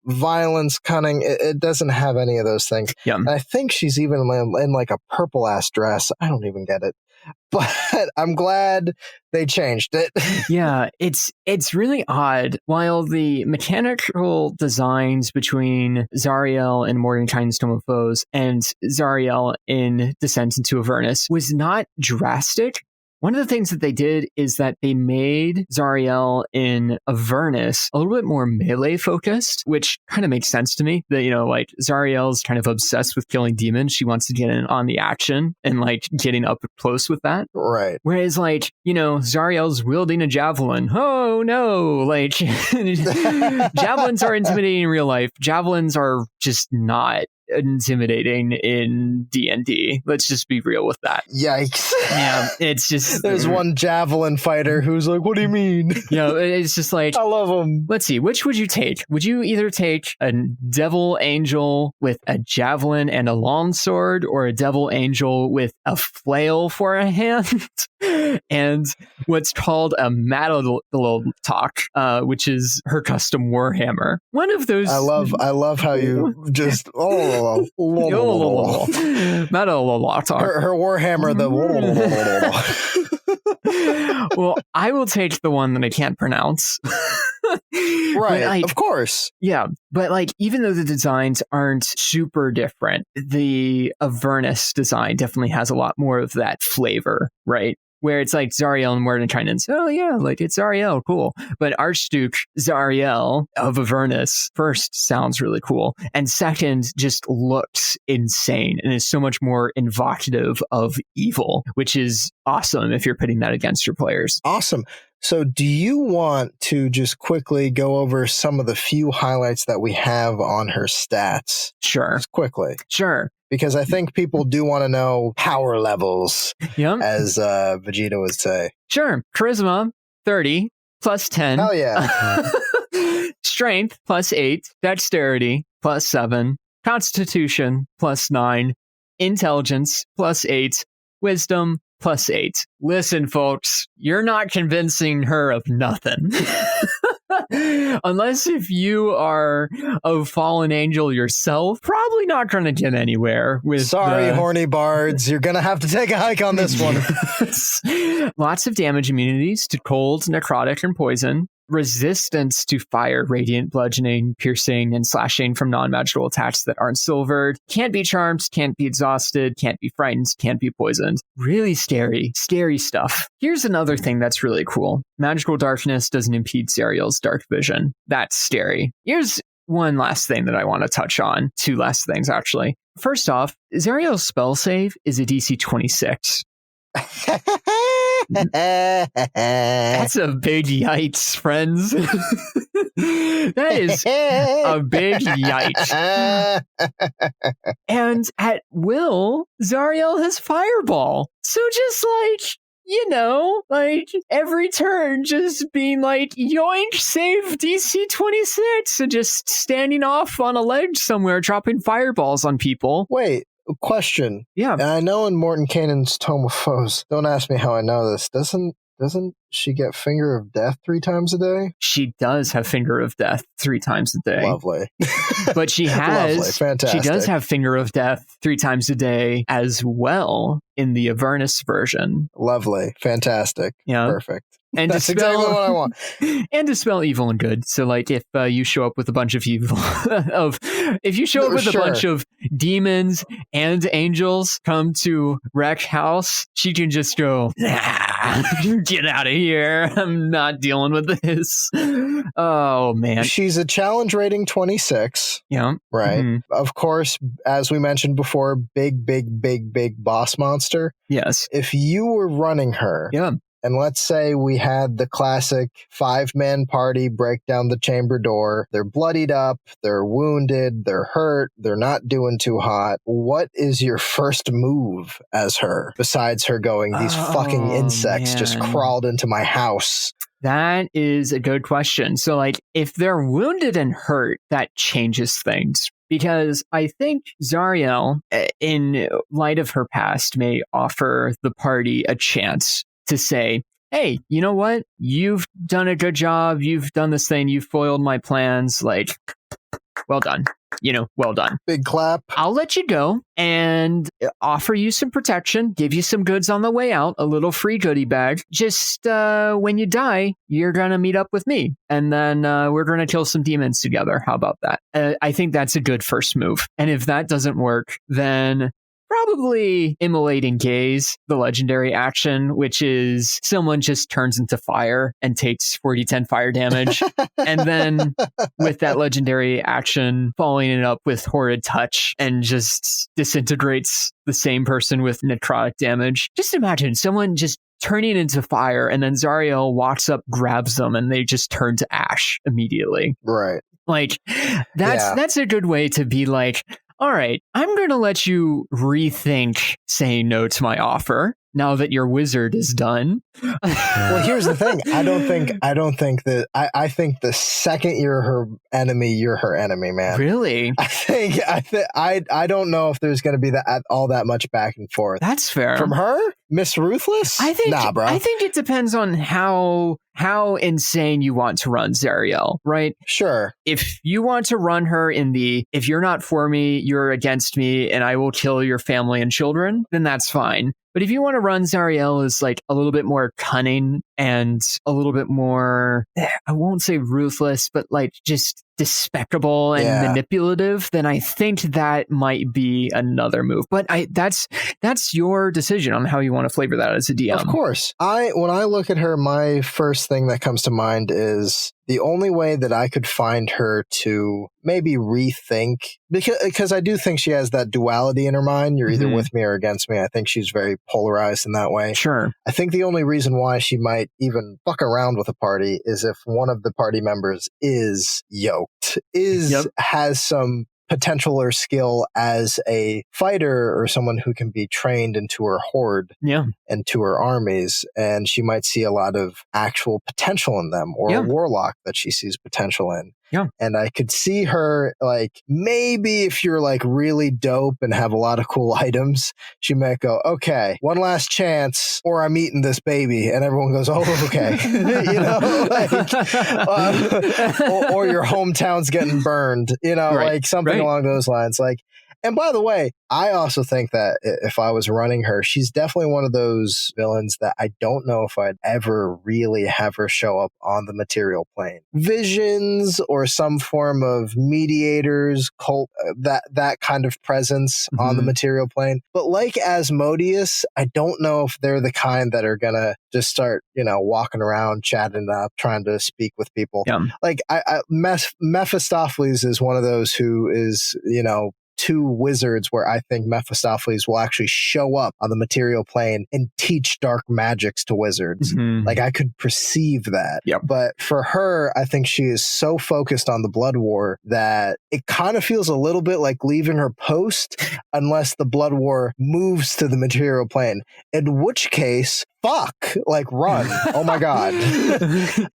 violence, cunning. It doesn't have any of those things. Yeah. And I think she's even in like a purple ass dress. I don't even get it. But I'm glad they changed it. Yeah, it's really odd. While the mechanical designs between Zariel in Mordenkainen's Tome of Foes and Zariel in Descent into Avernus was not drastic, one of the things that they did is that they made Zariel in Avernus a little bit more melee focused, which kind of makes sense to me. That, like Zariel's kind of obsessed with killing demons. She wants to get in on the action and like getting up close with that. Right. Whereas Zariel's wielding a javelin. Oh no, like javelins are intimidating in real life. Javelins are just not intimidating in DnD. Let's just be real with that. Yikes. Yeah, it's just... There's one javelin fighter who's like, what do you mean? It's just like... I love him. Let's see, which would you take? Would you either take a devil angel with a javelin and a longsword, or a devil angel with a flail for a hand and what's called a Matadlock, which is her custom warhammer? One of those... I love how you just... her warhammer, Well, I will take the one that I can't pronounce. Right, of course. Yeah, but even though the designs aren't super different, the Avernus design definitely has a lot more of that flavor, right? Where it's like Zariel and Mordenkainen. Oh yeah, it's Zariel, cool. But Archduke Zariel of Avernus, first, sounds really cool, and second, just looks insane and is so much more evocative of evil, which is awesome if you're putting that against your players. Awesome. So do you want to just quickly go over some of the few highlights that we have on her stats? Sure. Just quickly. Sure. Because I think people do want to know power levels, as Vegeta would say. Sure. Charisma, 30, plus 10. Hell yeah. Strength, plus 8. Dexterity, plus 7. Constitution, plus 9. Intelligence, plus 8. Wisdom, plus 8. Listen, folks, you're not convincing her of nothing. Unless if you are a fallen angel yourself, probably not going to get anywhere with... Sorry, horny bards. You're going to have to take a hike on this one. Lots of damage immunities to cold, necrotic, and poison. Resistance to fire, radiant, bludgeoning, piercing, and slashing from non-magical attacks that aren't silvered. Can't be charmed, can't be exhausted, can't be frightened, can't be poisoned. Really scary stuff. Here's another thing that's really cool. Magical darkness doesn't impede Zariel's dark vision. That's scary. Here's one last thing that I want to touch on. Two last things, actually. First off, Zariel's spell save is a DC 26. That's a big yikes, friends. That is a big yikes. And at will, Zariel has fireball. So just every turn just being like, yoink, save DC 26, and just standing off on a ledge somewhere, dropping fireballs on people. Wait. Question. Yeah. I know in Morton Canaan's Tome of Foes, don't ask me how I know this, doesn't she get Finger of Death 3 times a day? She does have Finger of Death 3 times a day. Lovely. But she has, Lovely. Fantastic. she does have Finger of Death 3 times a day as well in the Avernus version. Lovely. Fantastic. Yeah. Perfect. And that's exactly what I want. And dispel evil and good. So, like, if you show up with a bunch of evil, if you show up with a bunch of demons and angels come to wreck house, she can just go, nah, get out of here. I'm not dealing with this. Oh man, she's a challenge rating 26. Yeah, right. Mm-hmm. Of course, as we mentioned before, big boss monster. Yes. If you were running her, yeah. And let's say we had the classic 5-man party break down the chamber door. They're bloodied up, they're wounded, they're hurt, they're not doing too hot. What is your first move as her, besides her going, these fucking insects just crawled into my house? That is a good question. So, like, if they're wounded and hurt, that changes things. Because I think Zariel, in light of her past, may offer the party a chance to say, hey, you know what? You've done a good job. You've done this thing. You've foiled my plans. Like, well done. Well done. Big clap. I'll let you go and offer you some protection, give you some goods on the way out, a little free goodie bag. Just when you die, you're going to meet up with me. And then we're going to kill some demons together. How about that? I think that's a good first move. And if that doesn't work, then probably Immolating Gaze, the legendary action, which is someone just turns into fire and takes 40-10 fire damage. And then with that legendary action, following it up with Horrid Touch and just disintegrates the same person with necrotic damage. Just imagine someone just turning into fire and then Zariel walks up, grabs them, and they just turn to ash immediately. Right. Like, that's a good way to be like, all right, I'm going to let you rethink saying no to my offer now that your wizard is done. Well, here's the thing. I think the second you're her enemy, you're her enemy, man. Really? I don't know if there's going to be all that much back and forth. That's fair. From her? Miss Ruthless? Nah, bro. I think it depends on how insane you want to run Zariel, right? Sure. If you want to run her if you're not for me, you're against me, and I will kill your family and children, then that's fine. But if you want to run Zariel as like a little bit more cunning and a little bit more, I won't say ruthless, but like just despicable and manipulative, then I think that might be another move. But that's your decision on how you want to flavor that as a DM. Of course. When I look at her, my first thing that comes to mind is the only way that I could find her to maybe rethink, because I do think she has that duality in her mind. You're either with me or against me. I think she's very polarized in that way. Sure. I think the only reason why she might even fuck around with a party is if one of the party members is yoked, has some potential or skill as a fighter or someone who can be trained into her horde and to her armies, and she might see a lot of actual potential in them, or a warlock that she sees potential in. Yeah. And I could see her, like, maybe if you're like really dope and have a lot of cool items, she might go, okay, one last chance, or I'm eating this baby. And everyone goes, oh, okay. Or your hometown's getting burned, like something along those lines. Like, and by the way, I also think that if I was running her, she's definitely one of those villains that I don't know if I'd ever really have her show up on the material plane. Visions or some form of mediators, cult, that kind of presence on the material plane. But like Asmodeus, I don't know if they're the kind that are gonna just start, walking around, chatting up, trying to speak with people. Yeah. Like Mephistopheles is one of those who is, two wizards where I think Mephistopheles will actually show up on the material plane and teach dark magics to wizards. Like, I could perceive that. Yep. But for her, I think she is so focused on the blood war that it kind of feels a little bit like leaving her post unless the blood war moves to the material plane, in which case, fuck, like, run. Oh my god.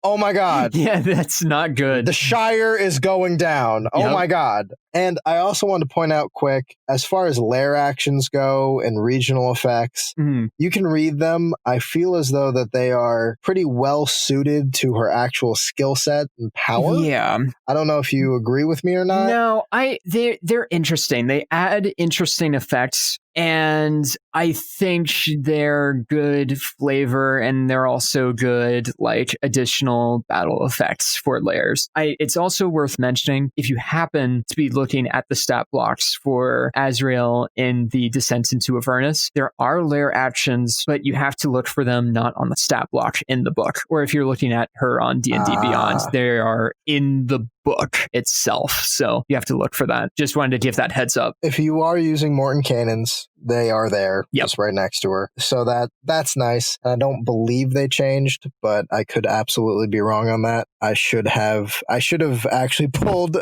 Oh my god. Yeah, that's not good. The Shire is going down. Oh my god. And I also want to point out quick, as far as lair actions go and regional effects, you can read them. I feel as though that they are pretty well suited to her actual skill set and power. Yeah. I don't know if you agree with me or not. No, they're interesting. They add interesting effects, and I think they're good flavor, and they're also good, like, additional battle effects for layers. It's also worth mentioning, if you happen to be looking at the stat blocks for Zariel in the Descent into Avernus, there are layer actions, but you have to look for them not on the stat block in the book. Or if you're looking at her on D&D Beyond, they are in the book itself. So you have to look for that. Just wanted to give that heads up. If you are using Morton cannons, they are there, just right next to her. So that's nice. I don't believe they changed, but I could absolutely be wrong on that. I should have actually pulled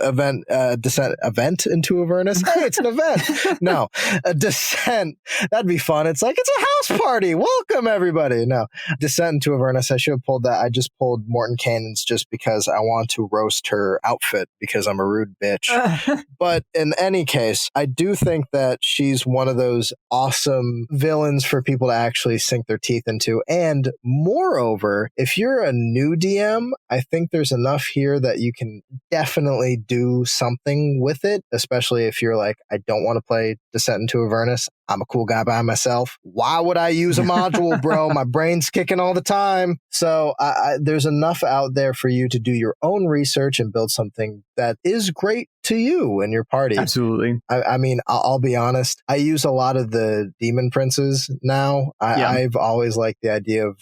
descent into Avernus. Hey, it's an event. No, a descent. That'd be fun. It's like, it's a house party. Welcome everybody. No, descent into Avernus. I should have pulled that. I just pulled Morton cannons just because I want to roast her outfit because I'm a rude bitch. But in any case, I do think that she's one of those awesome villains for people to actually sink their teeth into. And moreover, if you're a new DM, I think there's enough here that you can definitely do something with it, especially if you're like, I don't want to play Descent into Avernus. I'm a cool guy by myself. Why would I use a module, bro? My brain's kicking all the time. So there's enough out there for you to do your own research and build something that is great to you and your party. Absolutely. I mean, I'll be honest. I use a lot of the demon princes now. I've always liked the idea of,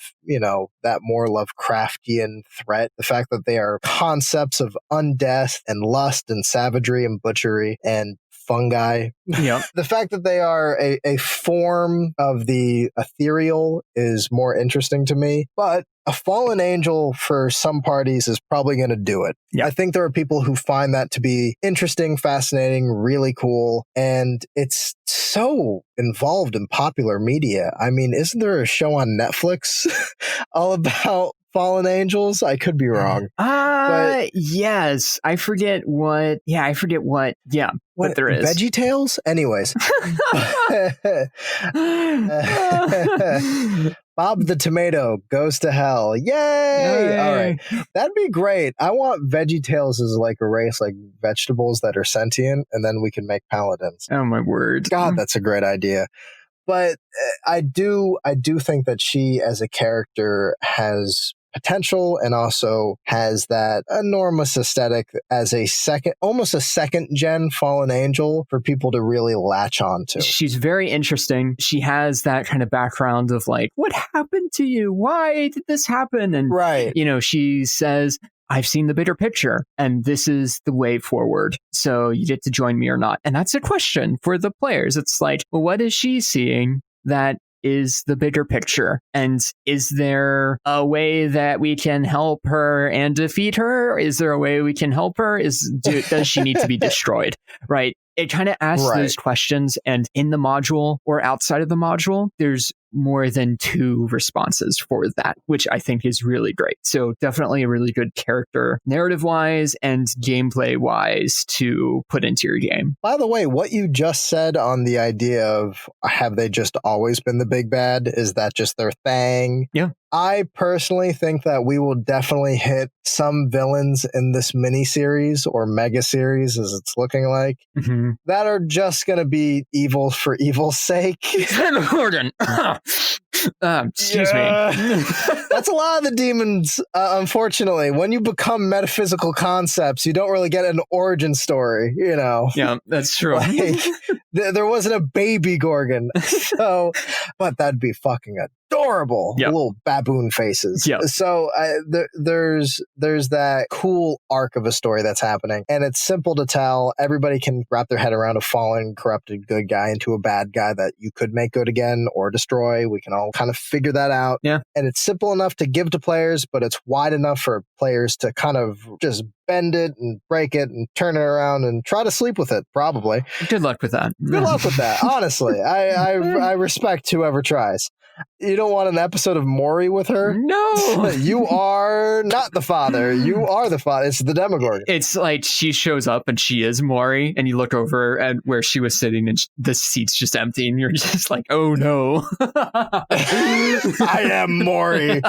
that more Lovecraftian threat. The fact that they are concepts of undeath and lust and savagery and butchery and fungi. Yeah. The fact that they are a form of the ethereal is more interesting to me. But a fallen angel for some parties is probably going to do it. Yeah. I think there are people who find that to be interesting, fascinating, really cool, and it's so involved in popular media. I mean, isn't there a show on Netflix all about fallen angels? I could be wrong. But yes. I forget what. Yeah, what there is. VeggieTales? Anyways. Bob the Tomato goes to hell. Yay! All right. That'd be great. I want VeggieTales as like a race, like vegetables that are sentient, and then we can make paladins. Oh, my word. God, that's a great idea. But I do think that she as a character has potential and also has that enormous aesthetic as almost a second gen fallen angel for people to really latch on to. She's very interesting. She has that kind of background of like, what happened to you? Why did this happen? And, she says, I've seen the bigger picture and this is the way forward. So you get to join me or not. And that's a question for the players. It's like, well, what is she seeing that is the bigger picture? And is there a way that we can help her and defeat her? Is there a way we can help her? Does she need to be destroyed? Right. It kind of asks those questions. And in the module or outside of the module, there's more than 2 responses for that, which I think is really great. So definitely a really good character narrative wise and gameplay wise to put into your game. By the way, what you just said on the idea of have they just always been the big bad? Is that just their thing? Yeah. I personally think that we will definitely hit some villains in this mini-series or mega-series, as it's looking like, that are just going to be evil for evil's sake. Gordon. Excuse me. That's a lot of the demons, unfortunately. When you become metaphysical concepts, you don't really get an origin story, Yeah, that's true. Like, there wasn't a baby Gorgon. So, but that'd be fucking adorable. Yep. Little baboon faces. Yep. So there's that cool arc of a story that's happening, and it's simple to tell. Everybody can wrap their head around a fallen, corrupted good guy into a bad guy that you could make good again or destroy. We can all kind of figure that out. Yeah. And it's simple enough to give to players, but it's wide enough for players to kind of just bend it and break it and turn it around and try to sleep with it, probably. Good luck with that. Good luck with that. Honestly, I respect whoever tries. You don't want an episode of Maury with her? No. You are not the father. You are the father. It's the Demogorgon. It's like she shows up and she is Maury, and you look over at where she was sitting and the seat's just empty, and you're just like, oh no. I am Maury.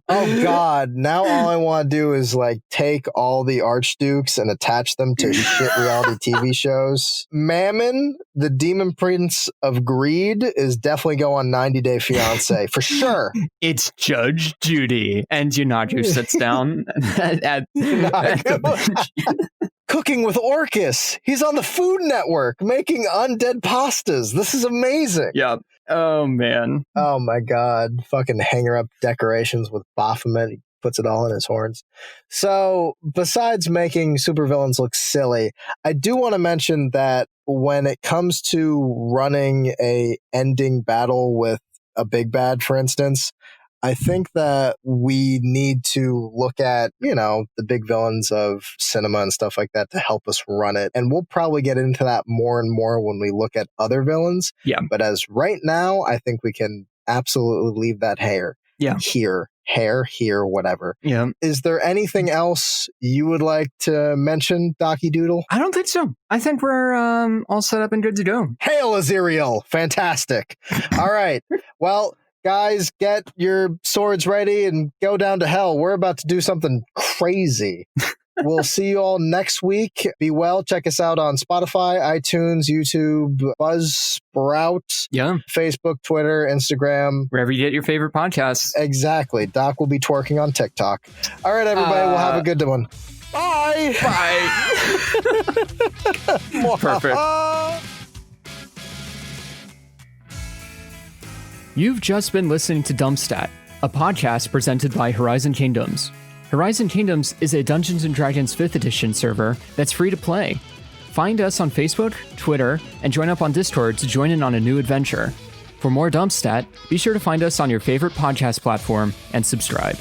Oh God. Now all I want to do is like take all the Archdukes and attach them to shit reality TV shows. Mammon, the demon prince of greed, is definitely going on 90 Day Fiancé for sure. It's Judge Judy, and Yunaju sits down at the bench. Cooking with Orcus. He's on the Food Network making undead pastas. This is amazing. Yeah. Oh man. Oh my God. Fucking hanger up decorations with Baphomet. He puts it all in his horns. So besides making supervillains look silly, I do want to mention that when it comes to running a ending battle with a big bad, for instance, I think that we need to look at, the big villains of cinema and stuff like that to help us run it. And we'll probably get into that more and more when we look at other villains. Yeah. But as right now, I think we can absolutely leave that hair here, whatever. Yeah. Is there anything else you would like to mention, Docky Doodle? I don't think so. I think we're all set up and good to go. Hail Zariel! Fantastic. All right. Well, guys, get your swords ready and go down to hell. We're about to do something crazy. We'll see you all next week. Be well. Check us out on Spotify, iTunes, YouTube, Buzzsprout, Facebook, Twitter, Instagram. Wherever you get your favorite podcasts. Exactly. Doc will be twerking on TikTok. All right, everybody. We'll have a good one. Bye. Bye. Perfect. You've just been listening to DumpStat, a podcast presented by Horizon Kingdoms. Horizon Kingdoms is a Dungeons & Dragons 5th edition server that's free to play. Find us on Facebook, Twitter, and join up on Discord to join in on a new adventure. For more DumpStat, be sure to find us on your favorite podcast platform and subscribe.